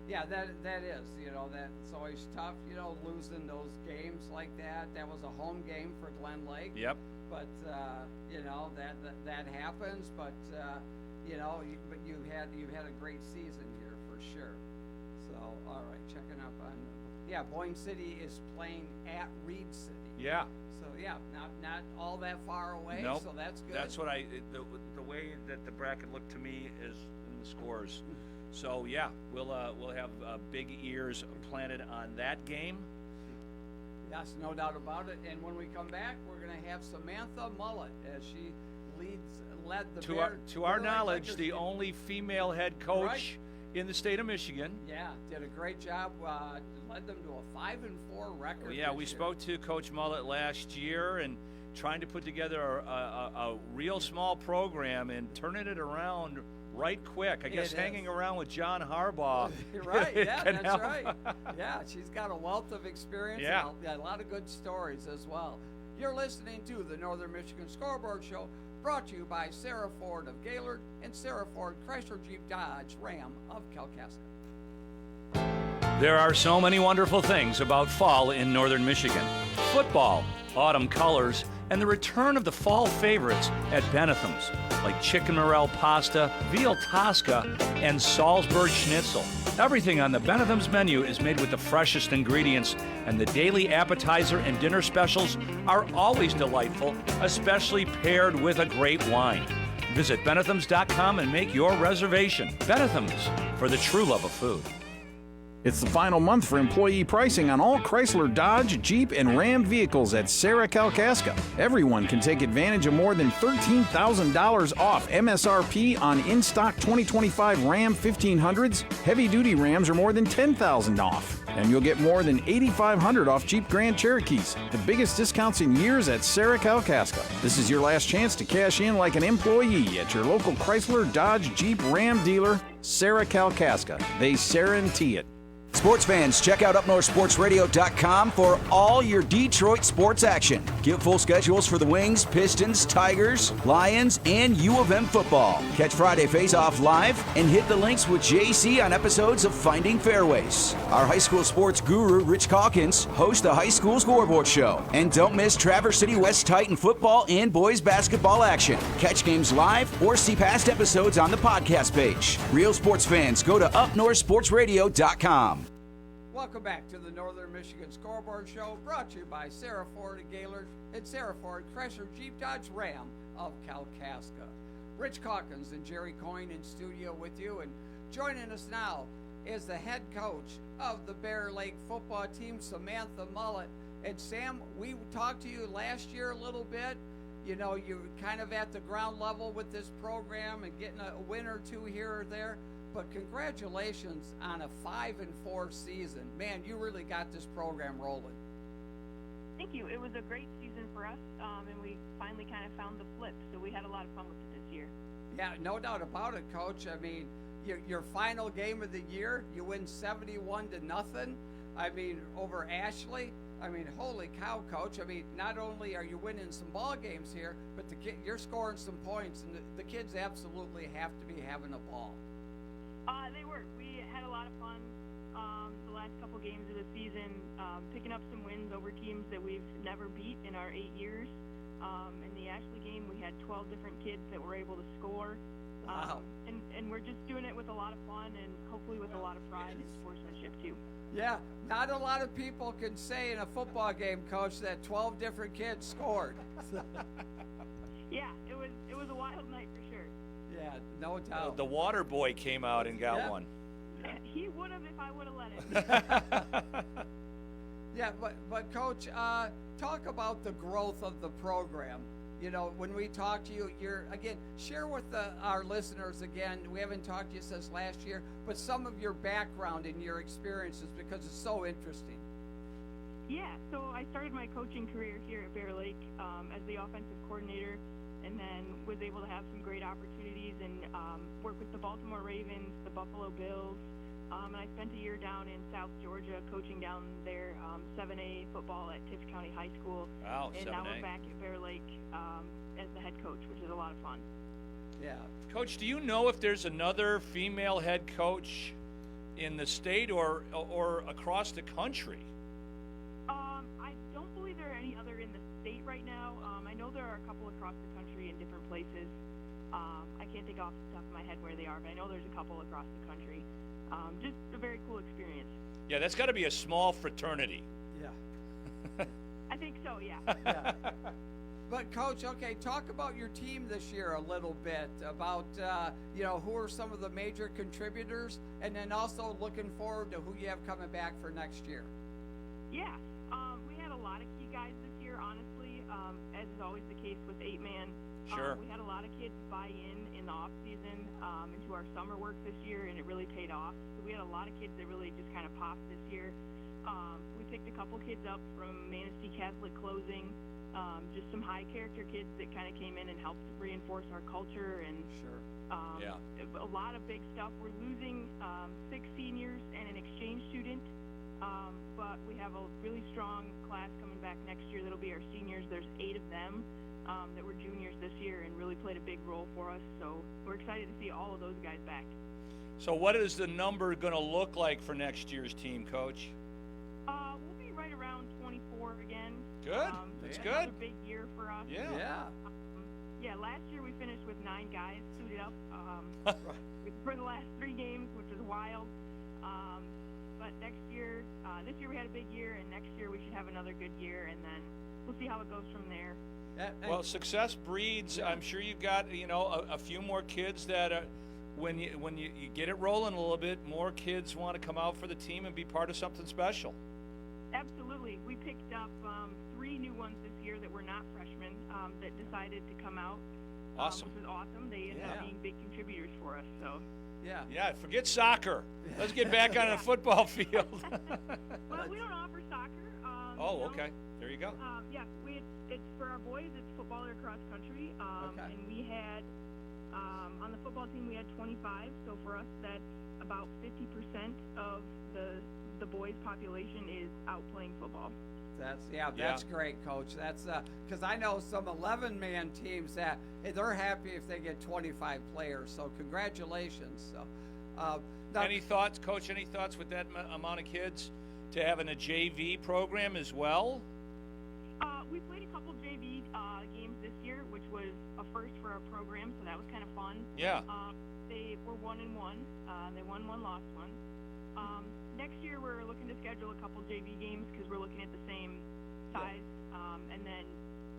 that is, that's always tough, losing those games like that. That was a home game for Glen Lake. Yep. But that happens, but but you've had a great season here for sure. So all right, checking up on Boyne City is playing at Reed City. Yeah. So not all that far away. Nope. So that's good. That's what the way that the bracket looked to me is in the scores. So yeah, we'll have big ears planted on that game. Yes, no doubt about it. And when we come back, we're going to have Samantha Mullet as she led the to our knowledge, the only female head coach in the state of Michigan. Yeah, did a great job. Led them to a 5-4 record. Well, yeah, we spoke to Coach Mullet last year and trying to put together a real small program and turning it around right quick. I guess hanging around with John Harbaugh. Right, yeah, that's right. Yeah, she's got a wealth of experience. Yeah. And a lot of good stories as well. You're listening to the Northern Michigan Scoreboard Show, brought to you by Sarah Ford of Gaylord and Sarah Ford Chrysler Jeep Dodge Ram of Kalkaska. There are so many wonderful things about fall in Northern Michigan. Football, autumn colors, and the return of the fall favorites at Benetham's, like chicken morel pasta, veal tosca, and Salzburg schnitzel. Everything on the Benetham's menu is made with the freshest ingredients, and the daily appetizer and dinner specials are always delightful, especially paired with a great wine. Visit Benethams.com and make your reservation. Benetham's, for the true love of food. It's the final month for employee pricing on all Chrysler, Dodge, Jeep, and Ram vehicles at Sarah Kalkaska. Everyone can take advantage of more than $13,000 off MSRP on in-stock 2025 Ram 1500s. Heavy-duty Rams are more than $10,000 off. And you'll get more than $8,500 off Jeep Grand Cherokees. The biggest discounts in years at Sarah Kalkaska. This is your last chance to cash in like an employee at your local Chrysler, Dodge, Jeep, Ram dealer, Sarah Kalkaska. They guarantee it. Sports fans, check out UpNorthSportsRadio.com for all your Detroit sports action. Get full schedules for the Wings, Pistons, Tigers, Lions, and U of M football. Catch Friday Face-Off live and hit the links with JC on episodes of Finding Fairways. Our high school sports guru, Rich Calkins, hosts the High School Scoreboard Show. And don't miss Traverse City West Titan football and boys basketball action. Catch games live or see past episodes on the podcast page. Real sports fans, go to UpNorthSportsRadio.com. Welcome back to the Northern Michigan Scoreboard Show, brought to you by Sarah Ford of Gaylord and Sarah Ford Chrysler Jeep Dodge Ram of Kalkaska. Rich Calkins and Jerry Coyne in studio with you, and joining us now is the head coach of the Bear Lake football team, Samantha Mullet. And Sam, we talked to you last year a little bit. You know, you're kind of at the ground level with this program and getting a win or two here or there. But congratulations on a 5-4 season. Man, you really got this program rolling. Thank you. It was a great season for us, and we finally kind of found the flip. So we had a lot of fun with it this year. Yeah, no doubt about it, Coach. I mean, your final game of the year, you win 71-0. I mean, over Ashley. I mean, holy cow, Coach. I mean, not only are you winning some ball games here, but you're scoring some points, and the kids absolutely have to be having a ball. They were. We had a lot of fun the last couple games of the season, picking up some wins over teams that we've never beat in our 8 years. In the Ashley game, we had 12 different kids that were able to score. Wow. And we're just doing it with a lot of fun and hopefully with a lot of pride and sportsmanship, too. Yeah, not a lot of people can say in a football game, Coach, that 12 different kids scored. Yeah, it was a wild night for sure. Yeah, no doubt. The water boy came out and got one. Yeah, he would have if I would have let him. Yeah, but Coach, talk about the growth of the program. You know, when we talk to you, share with our listeners again. We haven't talked to you since last year, but some of your background and your experiences, because it's so interesting. Yeah, so I started my coaching career here at Bear Lake as the offensive coordinator, and then was able to have some great opportunities and work with the Baltimore Ravens, the Buffalo Bills, and I spent a year down in South Georgia coaching down there 7A football at Tift County High School. Wow, and 7A. Now we're back at Bear Lake as the head coach, which is a lot of fun. Yeah. Coach, do you know if there's another female head coach in the state or across the country? I don't believe there are any other in the state right now. I know there are a couple across the country in different places. I can't think off the top of my head where they are, but I know there's a couple across the country. Just a very cool experience. Yeah, that's got to be a small fraternity. Yeah. I think so, yeah. Yeah. But, Coach, okay, talk about your team this year a little bit, about, who are some of the major contributors, and then also looking forward to who you have coming back for next year. Yeah, we had a lot of key guys this year, honestly, as is always the case with 8-man. Sure. We had a lot of kids buy in the off-season into our summer work this year, and it really paid off. So we had a lot of kids that really just kind of popped this year. We picked a couple kids up from Manistee Catholic Closing, just some high-character kids that kind of came in and helped reinforce our culture. And sure. A lot of big stuff. We're losing 6 seniors and an exchange student. But we have a really strong class coming back next year that'll be our seniors. There's 8 of them that were juniors this year and really played a big role for us. So we're excited to see all of those guys back. So what is the number going to look like for next year's team, Coach? We'll be right around 24 again. Good. That's good. Another big year for us. Yeah. Yeah, last year we finished with 9 guys suited up for the last 3 games, which is wild. But next year, this year we had a big year, and next year we should have another good year, and then we'll see how it goes from there. Well, success breeds. Yeah. I'm sure you've got a few more kids that when you get it rolling a little bit, more kids want to come out for the team and be part of something special. Absolutely. We picked up 3 new ones this year that were not freshmen that decided to come out. Awesome. Which is awesome. They ended up being big contributors for us. So. Yeah, forget soccer. Let's get back on a football field. Well, we don't offer soccer. Okay. There you go. It's for our boys. It's football or cross country. And we had on the football team we had 25. So for us, that's about 50% of the boys' population is out playing football. That's great, Coach. That's because I know some 11-man teams that they're happy if they get 25 players. So congratulations. So, any thoughts, Coach? Any thoughts with that amount of kids to having a JV program as well? We played a couple JV games this year, which was a first for our program, so that was kind of fun. Yeah. They were 1-1. They won one, lost one. Next year, we're looking to schedule a couple JV games because we're looking at the same size,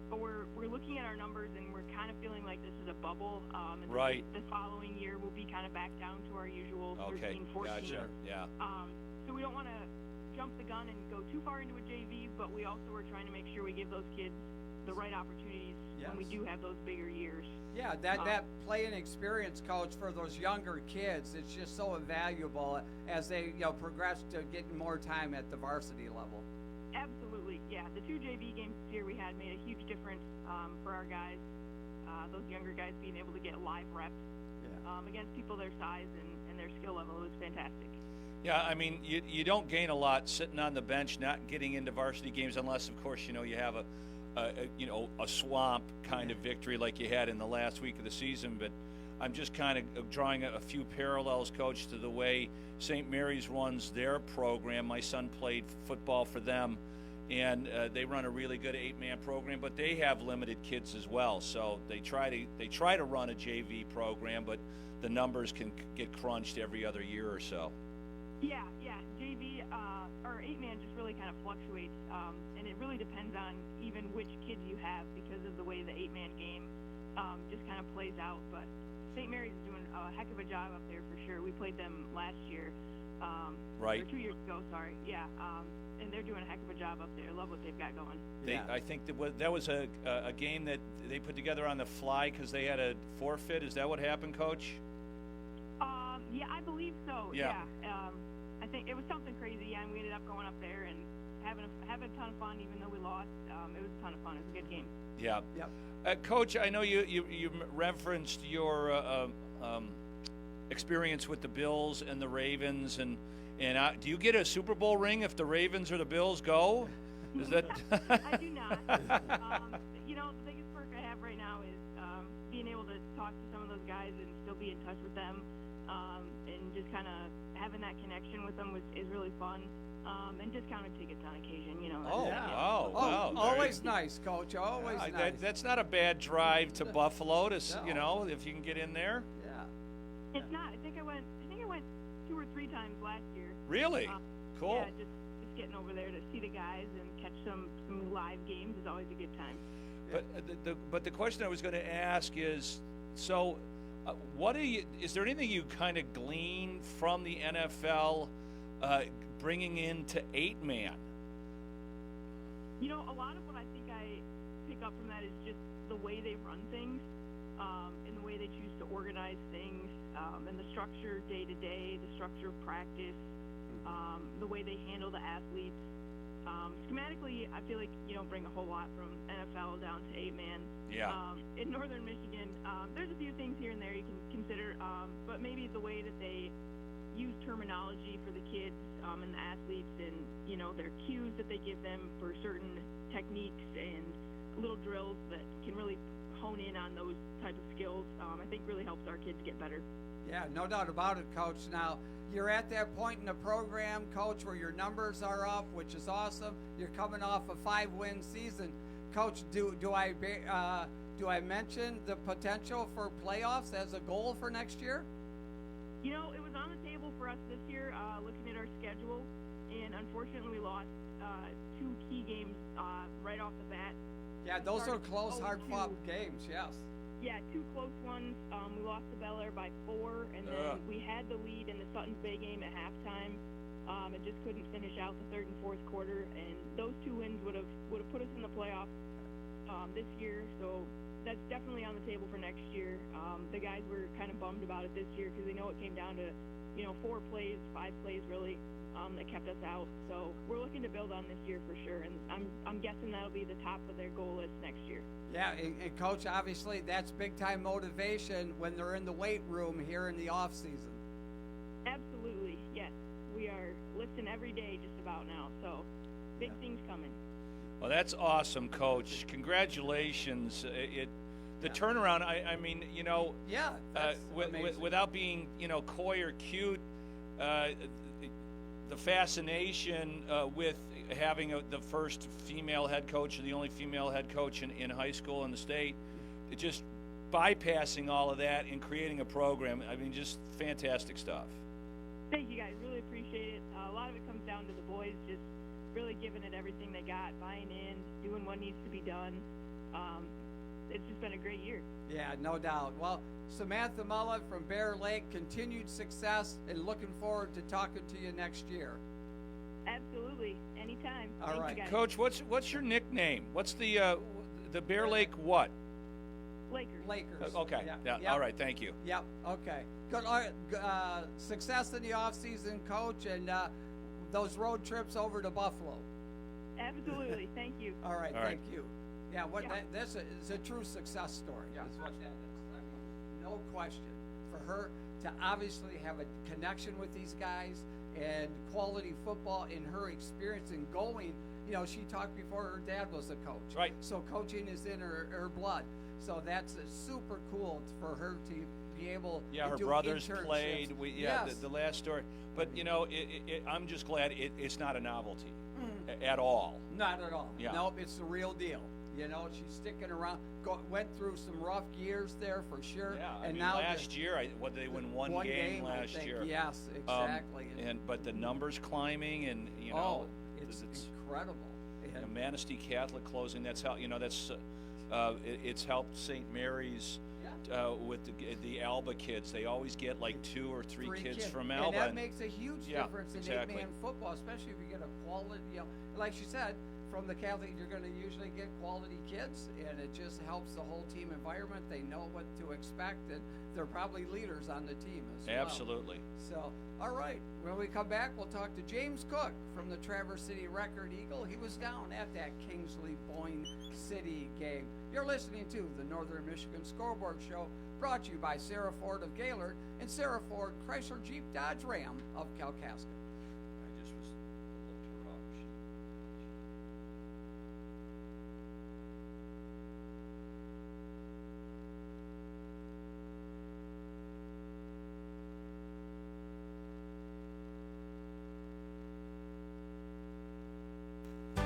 but we're looking at our numbers and we're kind of feeling like this is a bubble. And right. The following year, we'll be kind of back down to our usual 13, 14. Gotcha. Yeah. So we don't want to jump the gun and go too far into a JV, but we also are trying to make sure we give those kids the right opportunities when we do have those bigger years. Yeah, that playing experience, Coach, for those younger kids, it's just so invaluable as they progress to getting more time at the varsity level. Absolutely, yeah. The 2 JV games this year we had made a huge difference for our guys. Those younger guys being able to get live reps against people their size and their skill level. It was fantastic. Yeah, I mean, you don't gain a lot sitting on the bench, not getting into varsity games, unless, of course, you have a swamp kind of victory like you had in the last week of the season. But I'm just kind of drawing a few parallels, Coach, to the way St. Mary's runs their program. My son played football for them, and they run a really good 8-man program, but they have limited kids as well. So they try to run a JV program, but the numbers can get crunched every other year or so. Yeah. JV or 8-man just really kind of fluctuates, and it really depends on even which kids you have because of the way the 8-man game just kind of plays out. But St. Mary's is doing a heck of a job up there for sure. We played them last year, right? Or 2 years ago, sorry. Yeah, and they're doing a heck of a job up there. Love what they've got going. I think that was a game that they put together on the fly because they had a forfeit. Is that what happened, Coach? Yeah, I believe so. Yeah. I think it was something crazy. Yeah, and we ended up going up there and having a ton of fun, even though we lost. It was a ton of fun. It was a good game. Yeah. Yep. Coach, I know you referenced your experience with the Bills and the Ravens, and do you get a Super Bowl ring if the Ravens or the Bills go? Is that? I do not. The biggest perk I have right now is being able to talk to some of those guys and still be in touch with them, and just kind of having that connection with them is really fun. And discounted tickets on occasion, Wow. Always nice, Coach. Always nice. That's not a bad drive to Buffalo to, if you can get in there. Yeah. It's not. I think I went 2 or 3 times last year. Really? Cool. Yeah, just getting over there to see the guys and catch some live games is always a good time. But the question I was going to ask is, so is there anything you kind of glean from the NFL bringing into 8-man? A lot of what I think I pick up from that is just the way they run things, and the way they choose to organize things, and the structure day to day, the structure of practice, the way they handle the athletes. Schematically, I feel like you don't bring a whole lot from NFL down to 8-man. Yeah. In Northern Michigan, there's a few things here and there you can consider, but maybe the way that they use terminology for the kids and the athletes, and their cues that they give them for certain techniques and little drills that can really hone in on those type of skills, I think really helps our kids get better. Yeah, no doubt about it, Coach. Now, you're at that point in the program, Coach, where your numbers are up, which is awesome. You're coming off a 5-win season. Coach, do I mention the potential for playoffs as a goal for next year? It was on the table for us this year, looking at our schedule, and unfortunately we lost 2 key games right off the bat. Yeah, those are close, hard-fought games, yes. Yeah, 2 close ones. We lost to Bel Air by 4, and then we had the lead in the Suttons Bay game at halftime, and just couldn't finish out the 3rd and 4th quarter. And those 2 wins would have put us in the playoffs this year, so that's definitely on the table for next year. The guys were kind of bummed about it this year because they know it came down to, 4 plays, 5 plays really, that kept us out. So we're looking to build on this year for sure, and I'm guessing that'll be the top of their goal list next year. Yeah, and Coach, obviously that's big-time motivation when they're in the weight room here in the off season. Absolutely, yes. We are lifting every day just about now, so big things coming. Well, that's awesome, Coach. Congratulations. The turnaround, I mean, without being, coy or cute, the fascination with having the first female head coach or the only female head coach in high school in the state, just bypassing all of that and creating a program, I mean, just fantastic stuff. Thank you, guys. Really appreciate it. A lot of it comes down to the boys just really giving it everything they got, buying in, doing what needs to be done. It's just been a great year. Yeah, no doubt. Well, Samantha Mullet from Bear Lake, continued success, and looking forward to talking to you next year. Absolutely. Anytime. All right. You guys. Coach, what's your nickname? What's the Bear Lake what? Lakers. Okay. Yeah. Yep. All right. Thank you. Yep. Okay. Good. Success in the off season, Coach, and those road trips over to Buffalo. Absolutely. Thank you. All right. Thank you. Yeah. This is a true success story. Yeah. That's what that is. I mean, no question. For her to obviously have a connection with these guys and quality football in her experience and going. She talked before her dad was a coach. Right. So coaching is in her blood. So that's super cool for her to be able to her do brothers internships. played. Yes. The last story. But, I'm just glad it's not a novelty at all. Not at all. Yeah. Nope, it's the real deal. She's sticking around. Went through some rough years there for sure. Yeah, and now last year, what did they win one game last year? Yes, exactly. But the numbers climbing, and it's incredible. And Manistee Catholic closing. That's how it's helped St. Mary's with the Alba kids. They always get like 2 or 3 kids from Alba, and that makes a huge difference in exactly. 8-man football, especially if you get a quality. Like she said. From the Catholic, you're going to usually get quality kids, and it just helps the whole team environment. They know what to expect, and they're probably leaders on the team as well. Absolutely. So, all right. When we come back, we'll talk to James Cook from the Traverse City Record Eagle. He was down at that Kingsley-Boyne City game. You're listening to the Northern Michigan Scoreboard Show, brought to you by Sarah Ford of Gaylord and Sarah Ford Chrysler Jeep Dodge Ram of Kalkaska.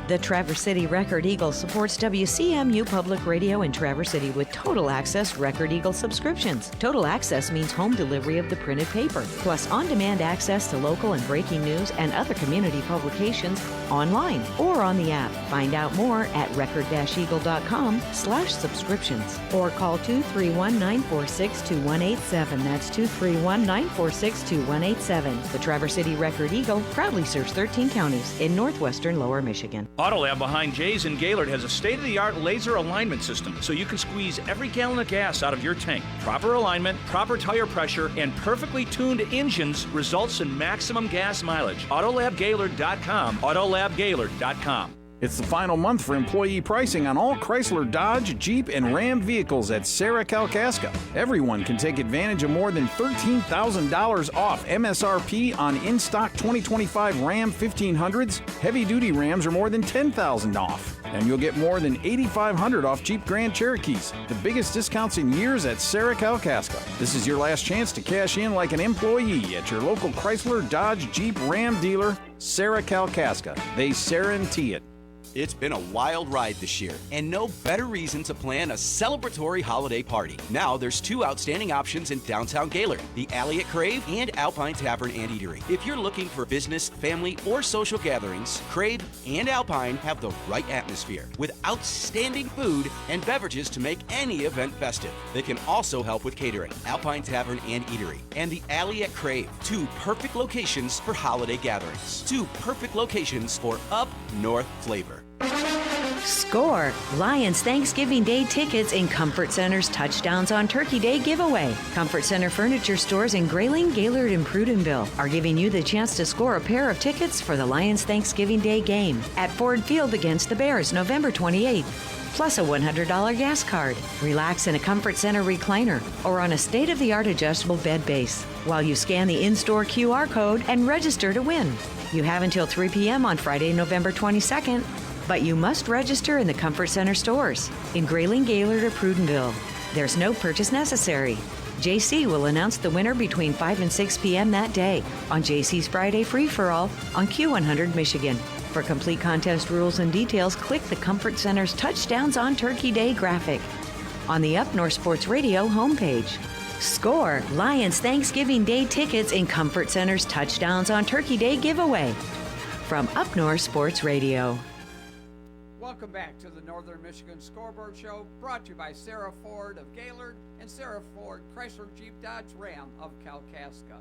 The Traverse City Record Eagle supports WCMU Public Radio in Traverse City with Total Access Record Eagle subscriptions. Total Access means home delivery of the printed paper, plus on-demand access to local and breaking news and other community publications online or on the app. Find out more at record-eagle.com/subscriptions or call 231-946-2187. That's 231-946-2187. The Traverse City Record Eagle proudly serves 13 counties in northwestern Lower Michigan. Autolab behind Jay's in Gaylord has a state-of-the-art laser alignment system so you can squeeze every gallon of gas out of your tank. Proper alignment, proper tire pressure, and perfectly tuned engines results in maximum gas mileage. AutolabGaylord.com. AutolabGaylord.com. It's the final month for employee pricing on all Chrysler, Dodge, Jeep, and Ram vehicles at Sarah Kalkaska. Everyone can take advantage of more than $13,000 off MSRP on in-stock 2025 Ram 1500s. Heavy-duty Rams are more than $10,000 off. And you'll get more than $8,500 off Jeep Grand Cherokees. The biggest discounts in years at Sarah Kalkaska. This is your last chance to cash in like an employee at your local Chrysler, Dodge, Jeep, Ram dealer, Sarah Kalkaska. They guarantee it. It's been a wild ride this year, and no better reason to plan a celebratory holiday party. Now there's 2 outstanding options in downtown Gaylord, the Alley at Crave and Alpine Tavern and Eatery. If you're looking for business, family, or social gatherings, Crave and Alpine have the right atmosphere with outstanding food and beverages to make any event festive. They can also help with catering. Alpine Tavern and Eatery and the Alley at Crave, 2 perfect locations for holiday gatherings. 2 perfect locations for up north flavor. Score! Lions Thanksgiving Day tickets in Comfort Center's Touchdowns on Turkey Day giveaway. Comfort Center furniture stores in Grayling, Gaylord, and Prudenville are giving you the chance to score a pair of tickets for the Lions Thanksgiving Day game at Ford Field against the Bears, November 28th. Plus a $100 gas card. Relax in a Comfort Center recliner or on a state-of-the-art adjustable bed base while you scan the in-store QR code and register to win. You have until 3 p.m. on Friday, November 22nd, but you must register in the Comfort Center stores in Grayling, Gaylord, or Prudenville. There's no purchase necessary. JC will announce the winner between 5 and 6 p.m. that day on JC's Friday Free-for-All on Q100 Michigan. For complete contest rules and details, click the Comfort Center's Touchdowns on Turkey Day graphic on the Up North Sports Radio homepage. Score Lions Thanksgiving Day tickets in Comfort Center's Touchdowns on Turkey Day giveaway from Up North Sports Radio. Welcome back to the Northern Michigan Scoreboard Show, brought to you by Sarah Ford of Gaylord and Sarah Ford Chrysler Jeep Dodge Ram of Kalkaska.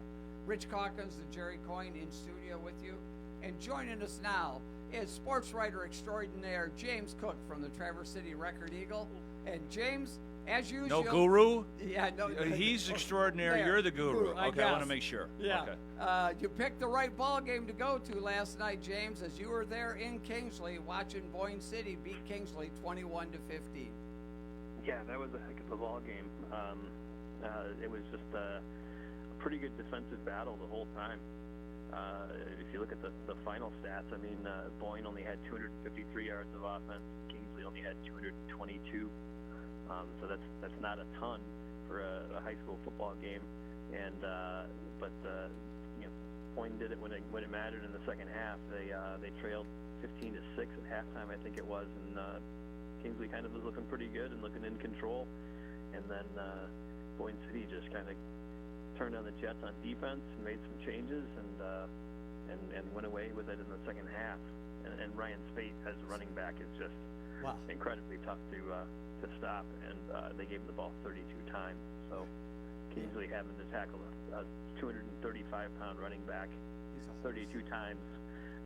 Rich Calkins and Jerry Coyne in studio with you. And joining us now is sports writer extraordinaire James Cook from the Traverse City Record Eagle. And James, as usual... No guru? Yeah, no. He's extraordinary. There. You're the guru. I Okay, I want to make sure. Yeah. Okay. You picked the right ball game to go to last night, James, as you were there in Kingsley watching Boyne City beat Kingsley 21-15. Yeah, that was a heck of a ball game. It was just a pretty good defensive battle the whole time. If you look at the final stats, I mean, Boyne only had 253 yards of offense. Kingsley only had 222. So that's not a ton for a high school football game. And but Boyne did it when it mattered in the second half. They trailed 15-6 at halftime, I think it was, and Kingsley kind of was looking pretty good and looking in control. And then Boyne City just kind of turned on the Jets on defense and made some changes and went away with it in the second half. And Ryan Spate as a running back is just incredibly tough to stop. And they gave him the ball 32 times. So Kingsley having to tackle a 235-pound running back 32 times,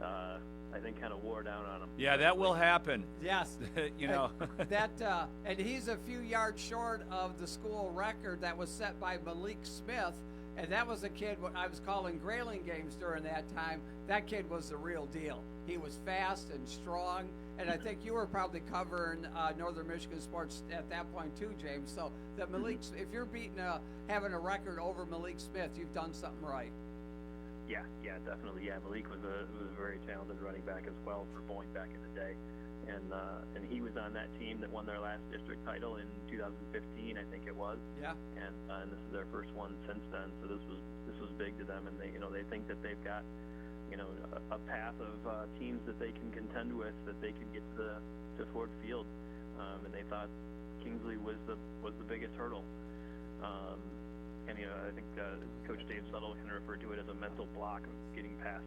I think kind of wore down on him. Yeah, that will happen. Yes. And he's a few yards short of the school record that was set by Malik Smith, and that was a kid what I was calling Grayling games during that time. That kid was the real deal. He was fast and strong, and I think you were probably covering Northern Michigan sports at that point too, James. So that Malik, if you're having a record over Malik Smith, you've done something right. Yeah, definitely. Yeah, Malik was a very talented running back as well for Boyne back in the day, and he was on that team that won their last district title in 2015, I think it was. Yeah. And this is their first one since then, so this was big to them, and they think that they've got a path of teams that they can contend with, that they can get to Ford Field, and they thought Kingsley was the biggest hurdle. And I think Coach Dave Suttle can refer to it as a mental block of getting past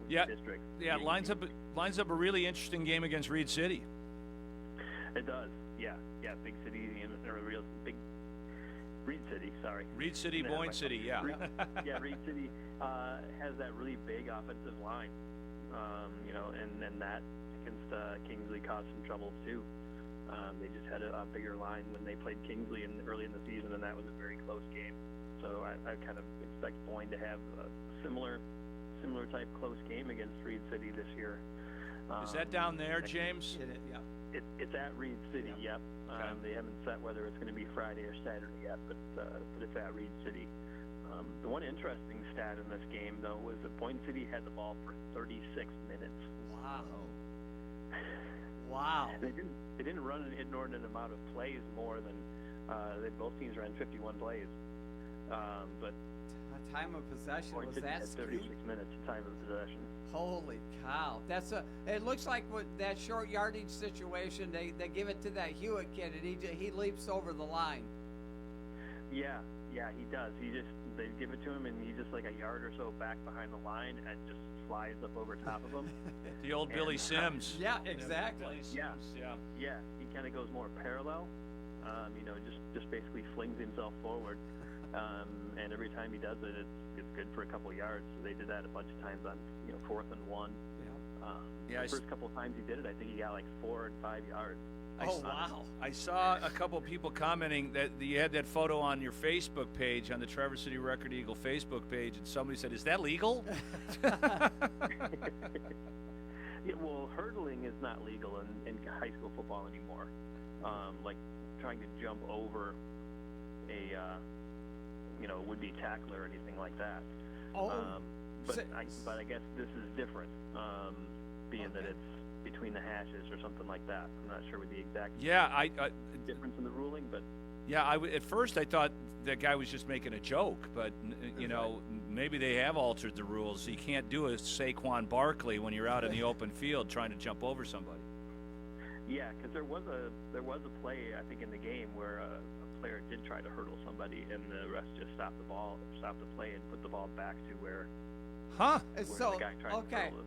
the district. Yeah, it lines up a really interesting game against Reed City. It does. Yeah, big city or real big Reed City. Sorry. Reed City, Boyne City. Yeah. Reed City has that really big offensive line. And that against Kingsley caused some troubles too. They just had a bigger line when they played Kingsley early in the season, and that was a very close game. So I kind of expect Boyne to have a similar type close game against Reed City this year. Is that down there, James? Yeah. It's at Reed City. Yep. Okay. They haven't set whether it's going to be Friday or Saturday yet, but it's at Reed City. The one interesting stat in this game, though, was that Boyne City had the ball for 36 minutes. Wow. They didn't run an inordinate amount of plays more than both teams ran 51 plays. But time of possession was that 36 minutes time of possession. Holy cow! It looks like with that short yardage situation, they give it to that Hewitt kid, and he leaps over the line. Yeah, he does. They give it to him, and he's just like a yard or so back behind the line, and just flies up over top of him. The old Billy Sims. Yeah, exactly. Billy Sims, yeah. He kind of goes more parallel. Just basically flings himself forward. And every time he does it, it's good for a couple yards. So they did that a bunch of times on 4th and 1. The first couple of times he did it, I think he got like 4 and 5 yards. Wow. I saw a couple of people commenting that you had that photo on your Facebook page, on the Traverse City Record Eagle Facebook page, and somebody said, "Is that legal?" Yeah, well, hurdling is not legal in high school football anymore. Like trying to jump over a would-be tackler or anything like that. But I guess this is different, being that it's between the hashes or something like that. I'm not sure what the exact difference in the ruling, but at first I thought that guy was just making a joke, but maybe they have altered the rules. You can't do a Saquon Barkley when you're out in the open field trying to jump over somebody. Yeah, because there was a play, I think, in the game where a player did try to hurdle somebody, and the refs just stopped the play, and put the ball back to where. Huh? So the guy tried to hurdle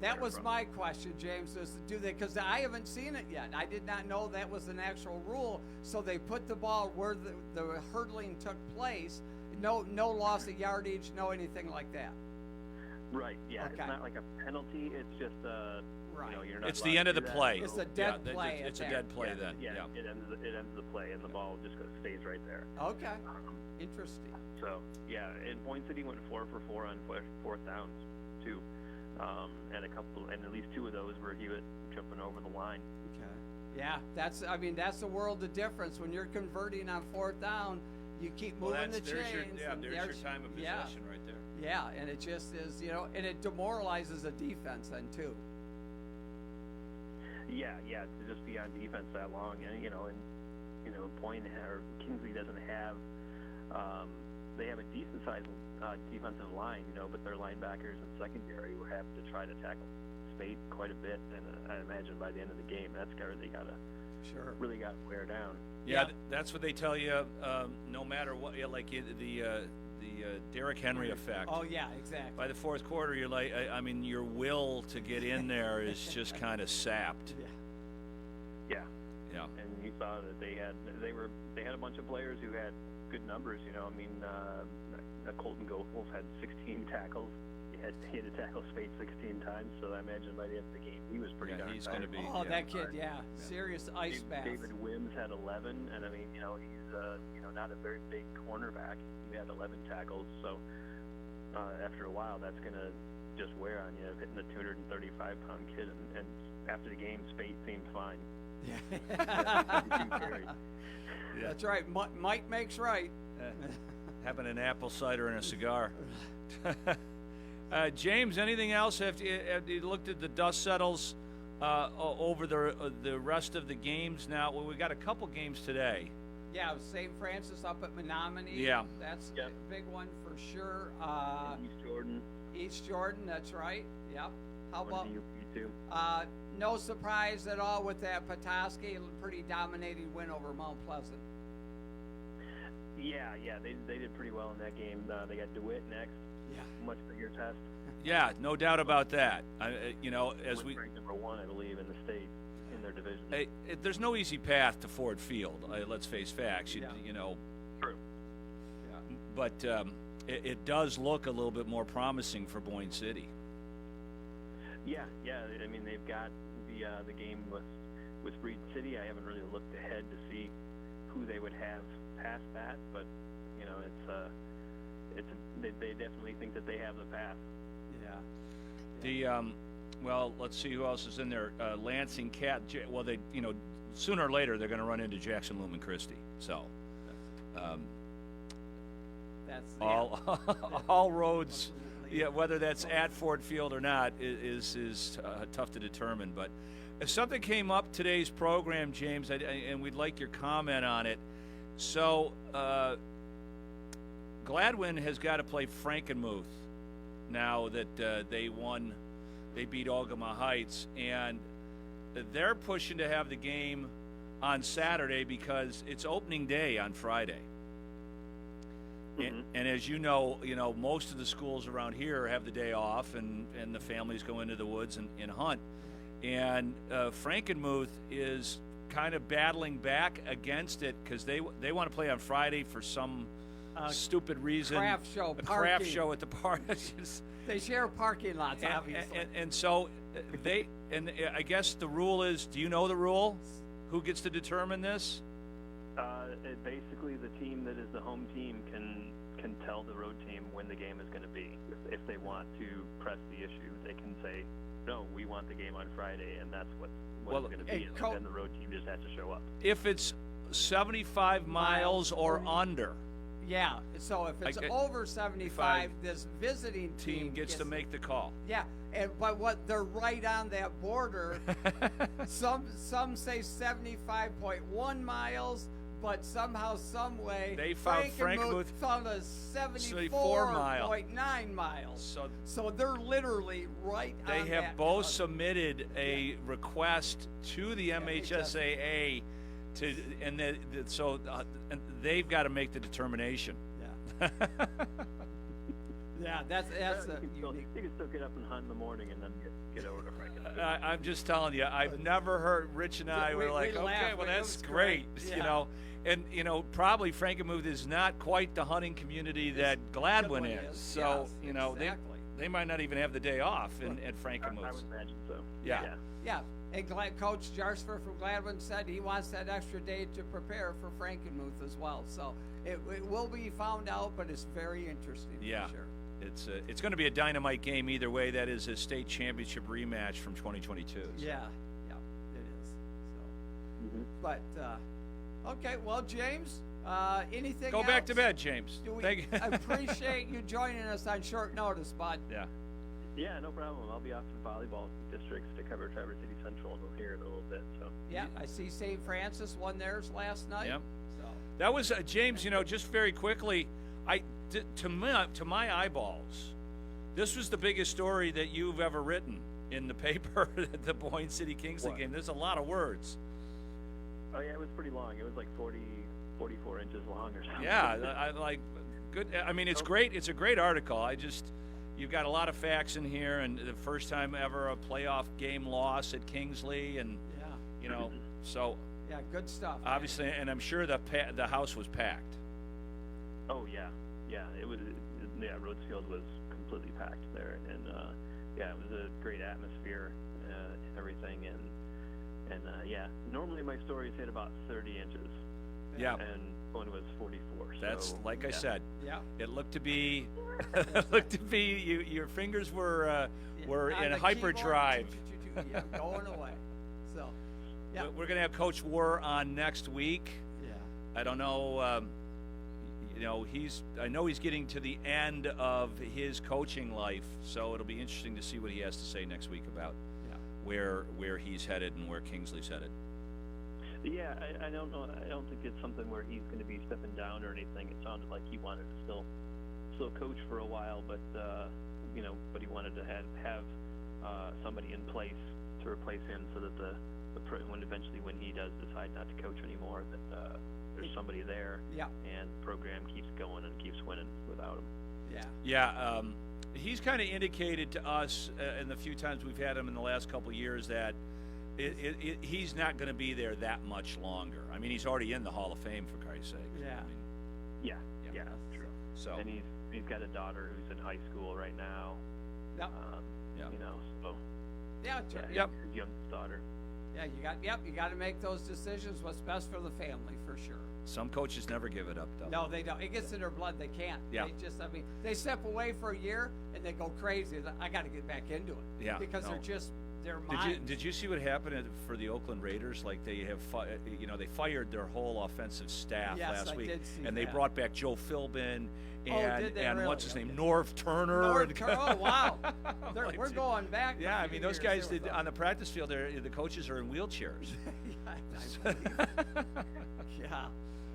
that was my question, James. Is do they? Because I haven't seen it yet. I did not know that was an actual rule. So they put the ball where the hurdling took place. No loss of yardage, no anything like that. Right. Yeah. Okay. It's not like a penalty. It's just right. You're not it's the end of the play. It's a dead play. It's a dead play then. Yeah. It ends the play, and the ball just stays right there. Okay. Interesting. So and Point City went 4 for 4 on fourth downs too, and at least 2 of those were he was jumping over the line. Okay. Yeah, that's the world of difference when you're converting on fourth down. You keep moving the chains. There's your time of possession right there. Yeah, and it just is, and it demoralizes a defense then too. Yeah, to just be on defense that long, and Kingsley doesn't have. They have a decent sized defensive line, but their linebackers and secondary were having to try to tackle Spate quite a bit, and I imagine by the end of the game, that's where they really got to wear down. Yeah, that's what they tell you. No matter what, like the Derrick Henry effect. Oh yeah, exactly. By the fourth quarter, you're like, your will to get in there is just kind of sapped. Yeah. And you saw that they had a bunch of players who had good numbers. Colton Goethals had 16 tackles. He had to tackle Spate 16 times. So I imagine by the end of the game, he was pretty darn he's tired. going to be. Oh, that kid, serious ice bath. David Wims had 11, and he's not a very big cornerback. He had 11 tackles. So after a while, that's going to just wear on you, hitting a 235-pound kid. And after the game, Spate seemed fine. That's right. Might makes right. Having an apple cider and a cigar. James, anything else? Have you looked at the dust settles over the rest of the games now? Well, we got a couple games today. Yeah, St. Francis up at Menominee. Yeah. That's a big one for sure. East Jordan, that's right. Yep. How about too? No surprise at all with that Petoskey, pretty dominating win over Mount Pleasant. Yeah, they did pretty well in that game. They got DeWitt next. Yeah, much bigger test. Yeah, no doubt about that. As we ranked number 1, I believe, in the state in their division. There's no easy path to Ford Field. Let's face facts. True. Yeah. But it does look a little bit more promising for Boyne City. Yeah. They've got the game with Reed City. I haven't really looked ahead to see who they would have past that, but they definitely think that they have the path. Yeah. Well, let's see who else is in there. Lansing Cat. Well, they sooner or later they're going to run into Jackson Lumen Christie. So. All roads. Yeah, whether that's at Ford Field or not is tough to determine. But if something came up today's program, James, and we'd like your comment on it. So Gladwin has got to play Frankenmuth now that they beat Ogama Heights, and they're pushing to have the game on Saturday because it's opening day on Friday. Mm-hmm. And as you know, most of the schools around here have the day off, and the families go into the woods and hunt. And Frankenmuth is kind of battling back against it because they want to play on Friday for some stupid reason. Craft show, craft show at the park. They share parking lots, obviously. And so I guess the rule is, do you know the rule? Who gets to determine this? Basically, the team that is the home team can tell the road team when the game is going to be. If they want to press the issue, they can say, no, we want the game on Friday, and that's what it's going to be. And then the road team just has to show up. If it's 75 miles or under. Yeah, so if it's over 75, this visiting team gets to make the call. Yeah, but what they're right on that border. some say 75.1 miles, but somehow, some way, they found Frankenmuth found a 74.9 miles. So they're literally right on that. They have both submitted a request to the MHSAA. And they've got to make the determination. Yeah. Yeah, that's you can still get up and hunt in the morning and then get over to Frankenmuth. I'm just telling you, I've never heard Rich and I were like, okay, well that's great, Yeah. And probably Frankenmuth is not quite the hunting community that Gladwin is. So exactly. they might not even have the day off at Frankenmuth. I would imagine so. Yeah. And Coach Jarsfer from Gladwin said he wants that extra day to prepare for Frankenmuth as well. So it will be found out, but it's very interesting. Yeah. For sure. It's going to be a dynamite game either way. That is a state championship rematch from 2022. So. Yeah, it is. So, but okay, well, James, anything? Go else? back to bed, James. Thank you. Appreciate you joining us on short notice, bud. Yeah. Yeah, no problem. I'll be off to the volleyball districts to cover Traverse City Central, and we'll hear it a little bit. So. Yeah, I see St. Francis won theirs last night. Yep. So. That was James. Just very quickly, to my eyeballs, this was the biggest story that you've ever written in the paper. The Boyne City Kingsley game. There's a lot of words. Oh yeah, it was pretty long. It was like 44 inches long or something. Yeah, I like good. I mean, it's great. It's a great article. You've got a lot of facts in here, and the first time ever a playoff game loss at Kingsley, and so yeah, good stuff. Obviously, and I'm sure the house was packed. Oh yeah, it was. Yeah, Rhodesfield was completely packed there, and it was a great atmosphere and everything, and normally my stories hit about 30 inches. Yeah. And one was 44. That's so, like I said. Yeah. It looked to be. Your fingers were in hyperdrive. Yeah, going away. So. Yeah. We're going to have Coach War on next week. Yeah. I don't know. I know he's getting to the end of his coaching life, so it'll be interesting to see what he has to say next week about where he's headed and where Kingsley's headed. Yeah, I don't know. I don't think it's something where he's going to be stepping down or anything. It sounded like he wanted to still coach for a while, but but he wanted to have somebody in place to replace him, so that when he does decide not to coach anymore, that there's somebody there. Yeah. And the program keeps going and keeps winning without him. Yeah. Yeah. He's kind of indicated to us in the few times we've had him in the last couple of years that he's not going to be there that much longer. I mean, he's already in the Hall of Fame, for Christ's sake. Yeah. I mean, yeah, that's true. So. And he's got a daughter who's in high school right now. Yep. So. Yeah. Yep. His youngest daughter. Yeah, you got to make those decisions. What's best for the family, for sure. Some coaches never give it up, though. No, they don't. It gets in their blood. They can't. Yeah. They step away for a year and they go crazy. I got to get back into it. Yeah. Because their minds. Did you see what happened for the Oakland Raiders? Like they fired their whole offensive staff last week, and they brought back Joe Philbin and really? What's his name, Norv Turner. Oh wow, we're going back. Yeah, I mean those guys on the practice field. The coaches are in wheelchairs. Yeah.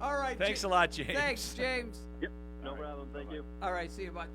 All right. Thanks a lot, James. Thanks, James. Yep. No problem. Thank you. All right. See you, bud.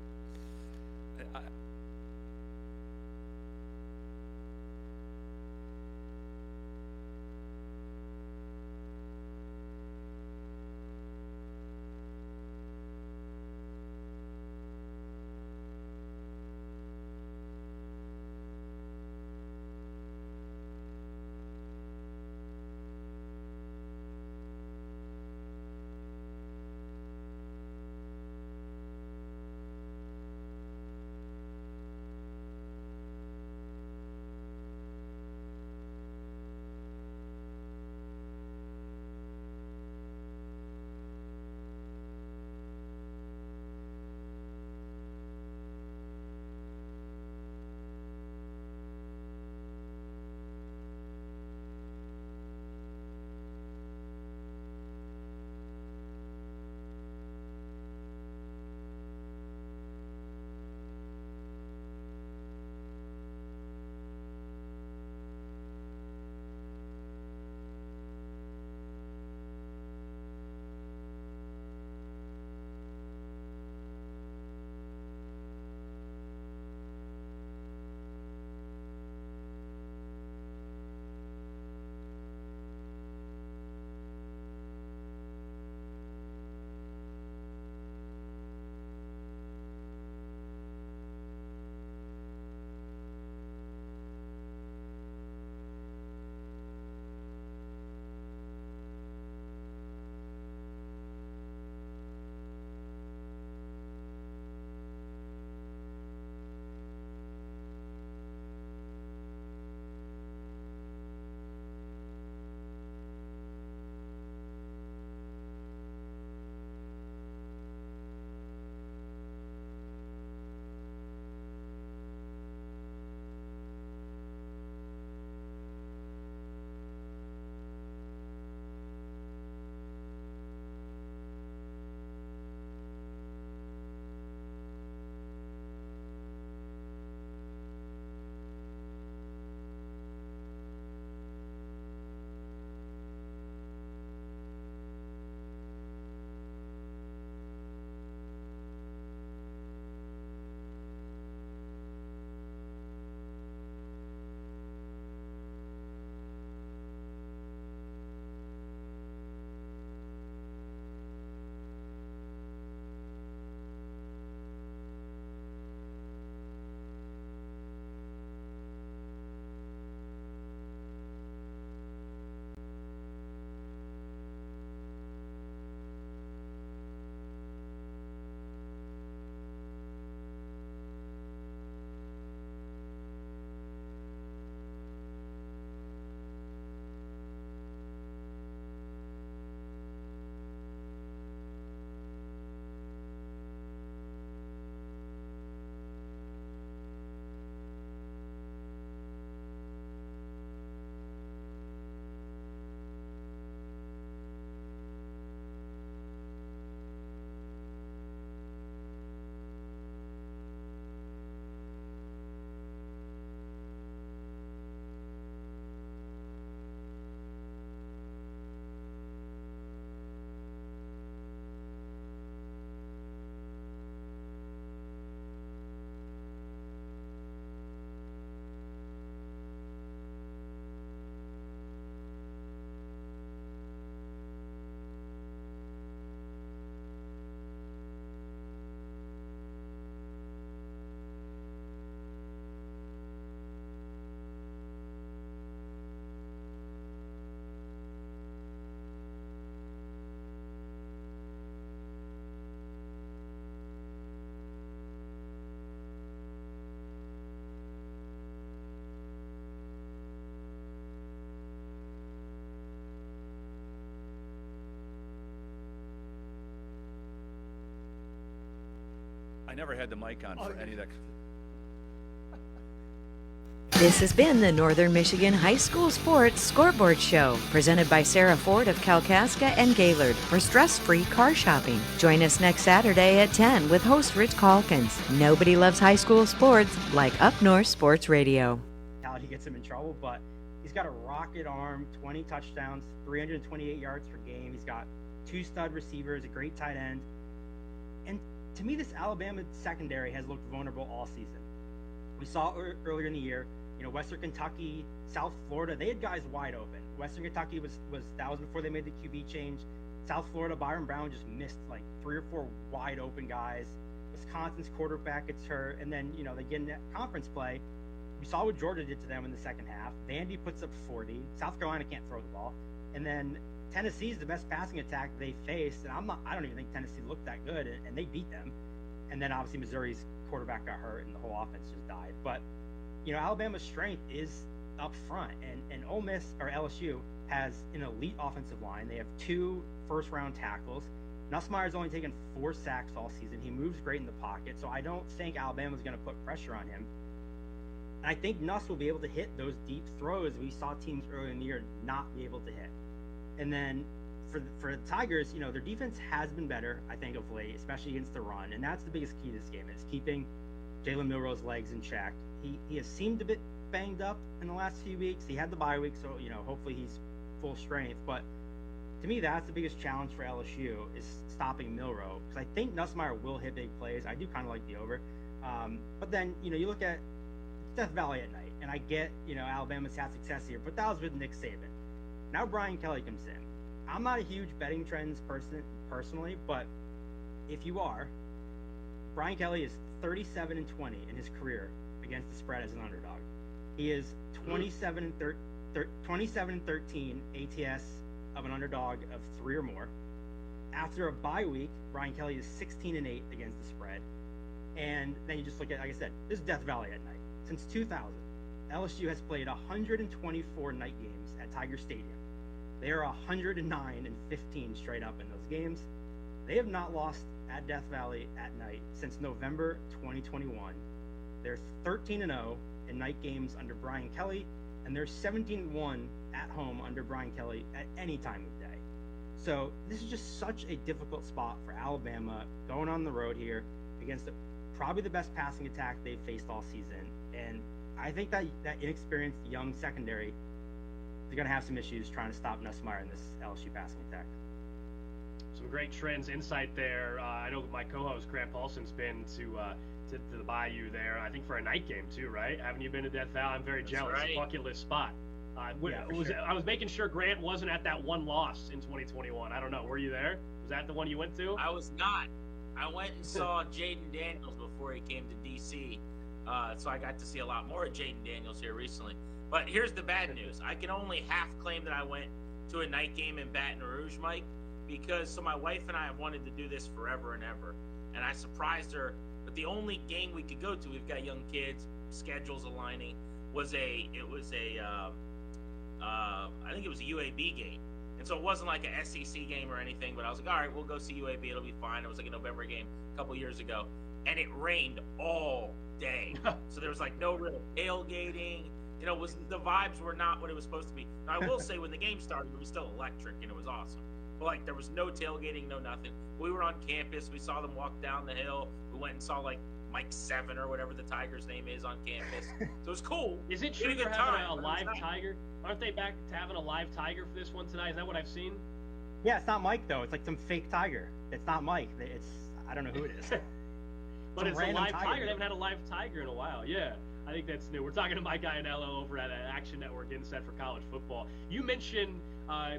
never had the mic on for any of that. This has been the Northern Michigan High School Sports Scoreboard Show, presented by Sarah Ford of Kalkaska and Gaylord for stress-free car shopping. Join us next Saturday at 10 with host Rich Calkins. Nobody loves high school sports like Up North Sports Radio. He gets him in trouble, but he's got a rocket arm, 20 touchdowns, 328 yards per game. He's got 2 stud receivers, a great tight end. And to me, this Alabama secondary has looked vulnerable all season. We saw earlier in the year, Western Kentucky, South Florida, they had guys wide open. Western Kentucky that was before they made the QB change. South Florida, Byron Brown just missed like 3 or 4 wide open guys. Wisconsin's quarterback gets hurt, and then they get in conference play. We saw what Georgia did to them in the second half. Vandy puts up 40. South Carolina can't throw the ball, and then Tennessee's the best passing attack they faced, and I don't even think Tennessee looked that good, and they beat them. And then obviously Missouri's quarterback got hurt, and the whole offense just died. But Alabama's strength is up front, and Ole Miss or LSU has an elite offensive line. They have 2 first-round tackles. Nussmeier's only taken 4 sacks all season. He moves great in the pocket, so I don't think Alabama's going to put pressure on him. And I think Nuss will be able to hit those deep throws we saw teams earlier in the year not be able to hit. And then for the Tigers, their defense has been better, I think, of late, especially against the run, and that's the biggest key to this game is keeping Jalen Milroe's legs in check. He has seemed a bit banged up in the last few weeks. He had the bye week, so hopefully he's full strength. But to me, that's the biggest challenge for LSU is stopping Milroe, because I think Nussmeier will hit big plays. I do kind of like the over, but then you look at Death Valley at night, and I get Alabama's had success here, but that was with Nick Saban. Now Brian Kelly comes in. I'm not a huge betting trends person personally, but if you are, Brian Kelly is 37-20 in his career against the spread as an underdog. He is 27-13 ATS of an underdog of 3 or more. After a bye week, Brian Kelly is 16-8 against the spread. And then you just look at, like I said, this is Death Valley at night. Since 2000, LSU has played 124 night games at Tiger Stadium. They are 109-15 straight up in those games. They have not lost at Death Valley at night since November 2021. They're 13-0 in night games under Brian Kelly, and they're 17-1 at home under Brian Kelly at any time of day. So this is just such a difficult spot for Alabama going on the road here against probably the best passing attack they've faced all season. And I think that inexperienced young secondary is going to have some issues trying to stop Nussmeier in this LSU passing attack. Some great trends insight there. I know my co-host Grant Paulson's been to the Bayou there, I think for a night game too, right? Haven't you been to Death Valley? I'm very jealous. Right. Bucket list spot. I was making sure Grant wasn't at that one loss in 2021. I don't know. Were you there? Was that the one you went to? I was not. I went and saw Jaden Daniels before he came to D.C., so I got to see a lot more of Jaden Daniels here recently. But here's the bad news. I can only half claim that I went to a night game in Baton Rouge, Mike, because my wife and I have wanted to do this forever and ever, and I surprised her. But the only game we could go to, we've got young kids, schedules aligning, I think it was a UAB game. And so it wasn't like a SEC game or anything, but I was like, all right, we'll go see UAB. It'll be fine. It was like a November game a couple years ago. And it rained all day. So there was like no real tailgating. The vibes were not what it was supposed to be. Now, I will say when the game started, it was still electric and it was awesome. But like there was no tailgating, no nothing. We were on campus. We saw them walk down the hill. We went and saw like Mike 7 or whatever the Tiger's name is on campus. So it was cool. Is it true they're having a live tiger? Aren't they back to having a live tiger for this one tonight? Is that what I've seen? Yeah, it's not Mike though. It's like some fake tiger. It's not Mike. I don't know who it is. But it's a live tiger. They haven't had a live tiger in a while. Yeah, I think that's new. We're talking to my guy Anello over at Action Network Insight for College Football. You mentioned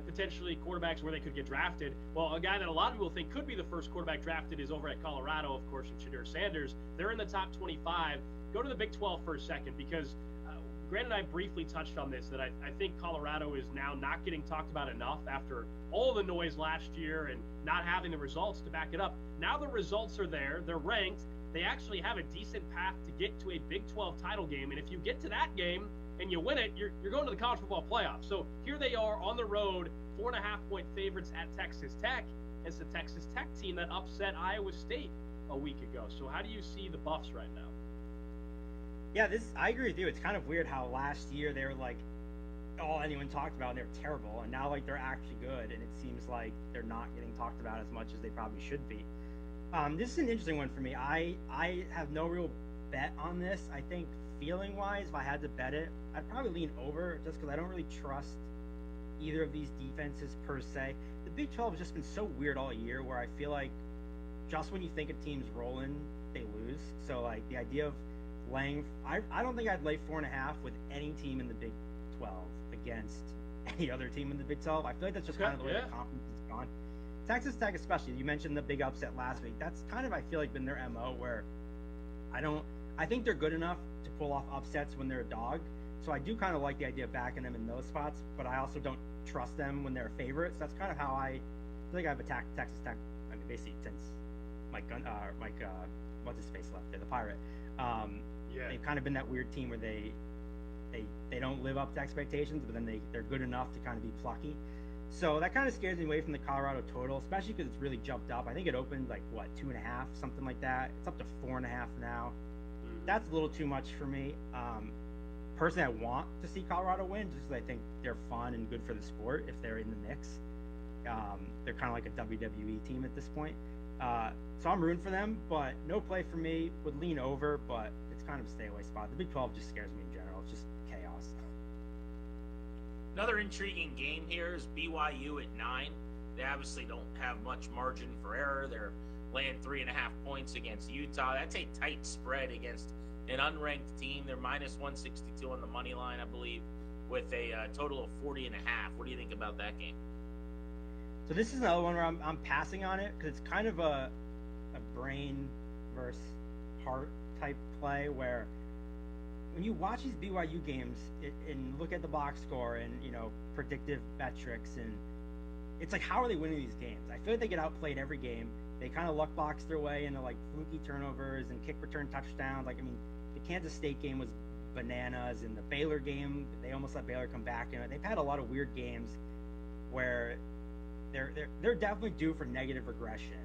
potentially quarterbacks where they could get drafted. Well, a guy that a lot of people think could be the first quarterback drafted is over at Colorado, of course, in Shedeur Sanders. They're in the top 25. Go to the Big 12 for a second, because Grant and I briefly touched on this, that I think Colorado is now not getting talked about enough after all the noise last year and not having the results to back it up. Now the results are there. They're ranked. They actually have a decent path to get to a Big 12 title game. And if you get to that game and you win it, you're going to the college football playoff. So here they are on the road, 4.5-point favorites at Texas Tech. It's the Texas Tech team that upset Iowa State a week ago. So how do you see the Buffs right now? Yeah, I agree with you. It's kind of weird how last year they were like all anyone talked about and they were terrible, and now like they're actually good, and it seems like they're not getting talked about as much as they probably should be. This is an interesting one for me. I have no real bet on this. I think feeling wise, if I had to bet it, I'd probably lean over just because I don't really trust either of these defenses per se. The Big 12 has just been so weird all year where I feel like just when you think a team's rolling, they lose. So like the idea of laying, I don't think I'd lay 4.5 with any team in the Big 12 against any other team in the Big 12. I feel like that's just kind of the way the conference has gone. Texas Tech especially, you mentioned the big upset last week. That's kind of, I feel like, been their MO where I think they're good enough to pull off upsets when they're a dog. So I do kind of like the idea of backing them in those spots, but I also don't trust them when they're a favorite. So that's kind of how I feel like I've attacked Texas Tech, I mean, basically since Mike, what's his face left there, the Pirate. They've kind of been that weird team where they don't live up to expectations, but then they're good enough to kind of be plucky. So that kind of scares me away from the Colorado total, especially because it's really jumped up. I think it opened like 2.5, something like that. It's up to 4.5 now. That's a little too much for me. Personally, I want to see Colorado win just because I think they're fun and good for the sport if they're in the mix. They're kind of like a WWE team at this point. So I'm rooting for them, but no play for me. Would lean over, but it's kind of a stay away spot. The Big 12 just scares me in general. It's just chaos. Another intriguing game here is BYU at 9. They obviously don't have much margin for error. They're laying 3.5 points against Utah. That's a tight spread against an unranked team. They're minus 162 on the money line, I believe, with a total of 40.5. What do you think about that game? So this is another one where I'm passing on it because it's kind of a brain versus heart type play where when you watch these BYU games and look at the box score and, predictive metrics, and it's like, how are they winning these games? I feel like they get outplayed every game. They kind of luck box their way into like fluky turnovers and kick return touchdowns. Like, I mean, the Kansas State game was bananas, and the Baylor game, they almost let Baylor come back. They've had a lot of weird games where they're definitely due for negative regression.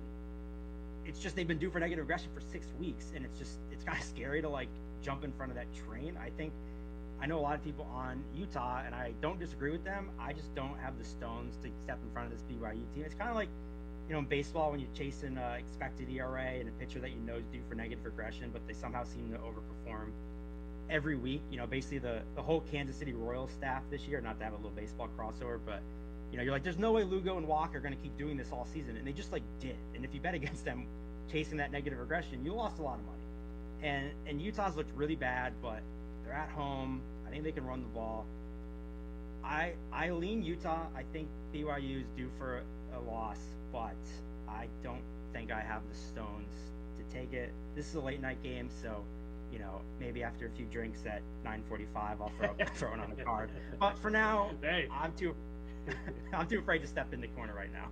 It's just they've been due for negative regression for 6 weeks, and it's kind of scary to like jump in front of that train. I know a lot of people on Utah, and I don't disagree with them. I just don't have the stones to step in front of this BYU team. It's kind of like, in baseball when you're chasing expected ERA and a pitcher that you know is due for negative regression, but they somehow seem to overperform every week. Basically the whole Kansas City Royals staff this year, not to have a little baseball crossover, but you're like, there's no way Lugo and Walker are going to keep doing this all season, and they just like did. And if you bet against them chasing that negative regression, you lost a lot of money. And Utah's looked really bad, but they're at home. I think they can run the ball. I lean Utah. I think BYU is due for a loss, but I don't think I have the stones to take it. This is a late night game, so maybe after a few drinks at 9:45, I'll throw it on the card. But for now, I'm too afraid to step in the corner right now.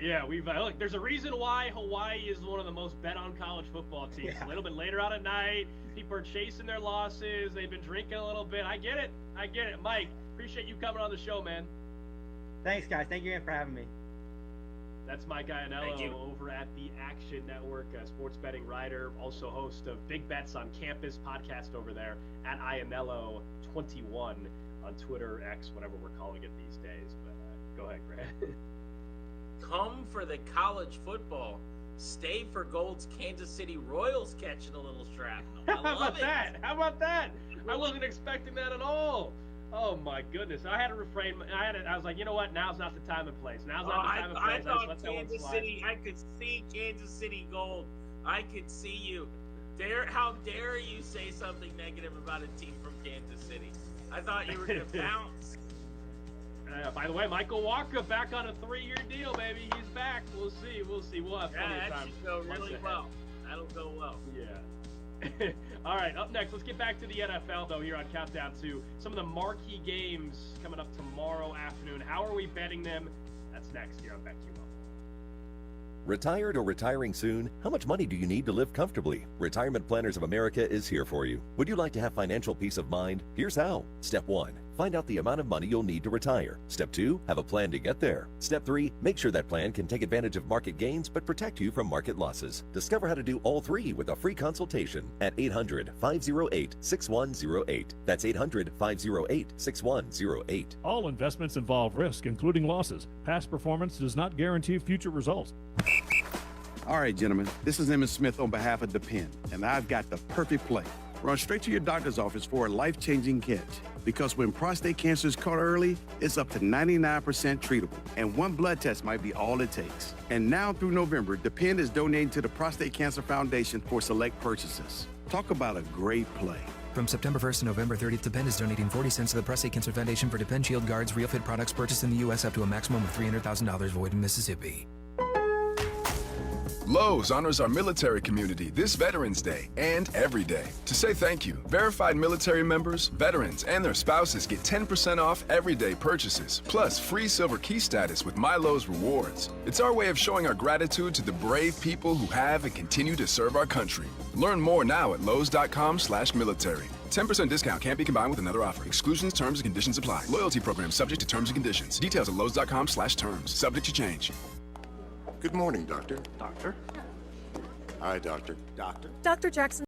Yeah, look. There's a reason why Hawaii is one of the most bet on college football teams. Yeah. A little bit later on at night, people are chasing their losses. They've been drinking a little bit. I get it. Mike, appreciate you coming on the show, man. Thanks, guys. Thank you again for having me. That's Mike Iannello over at the Action Network, a sports betting writer, also host of Big Bets on Campus podcast over there at Iannello21 on Twitter, X, whatever we're calling it these days. But go ahead, Grant. Come for the college football. Stay for Gold's Kansas City Royals catching a little shrapnel. How about that? I wasn't expecting that at all. Oh my goodness! I had to refrain. I was like, you know what? Now's not the time and place. I thought Kansas City. I could see Kansas City Gold. I could see you. How dare you say something negative about a team from Kansas City? I thought you were going to bounce. By the way, Michael Walker back on a 3-year deal, baby. He's back. We'll see. We'll have plenty of time. That should go really well. That'll go well. Yeah. All right, up next, let's get back to the NFL, though, here on Countdown to some of the marquee games coming up tomorrow afternoon. How are we betting them? That's next here on Bet You Well. Retired or retiring soon? How much money do you need to live comfortably? Retirement Planners of America is here for you. Would you like to have financial peace of mind? Here's how. Step 1. find out the amount of money you'll need to retire. Step 2, have a plan to get there. Step 3, make sure that plan can take advantage of market gains but protect you from market losses. Discover how to do all 3 with a free consultation at 800-508-6108. That's 800-508-6108. All investments involve risk, including losses. Past performance does not guarantee future results. All right, gentlemen, this is Emmett Smith on behalf of Depend, and I've got the perfect play. Run straight to your doctor's office for a life-changing catch. Because when prostate cancer is caught early, it's up to 99% treatable, and one blood test might be all it takes. And now through November, Depend is donating to the Prostate Cancer Foundation for select purchases. Talk about a great play. From September 1st to November 30th, Depend is donating 40 cents to the Prostate Cancer Foundation for Depend Shield Guards Real Fit products purchased in the U.S. up to a maximum of $300,000 void in Mississippi. Lowe's honors our military community this Veterans Day and every day. To say thank you, verified military members, veterans, and their spouses get 10% off everyday purchases, plus free silver key status with My Lowe's Rewards. It's our way of showing our gratitude to the brave people who have and continue to serve our country. Learn more now at lowes.com/military. 10% discount can't be combined with another offer. Exclusions, terms, and conditions apply. Loyalty program subject to terms and conditions. Details at lowes.com/terms. Subject to change. Good morning, Doctor. Doctor? Hi, Doctor. Doctor? Dr. Jackson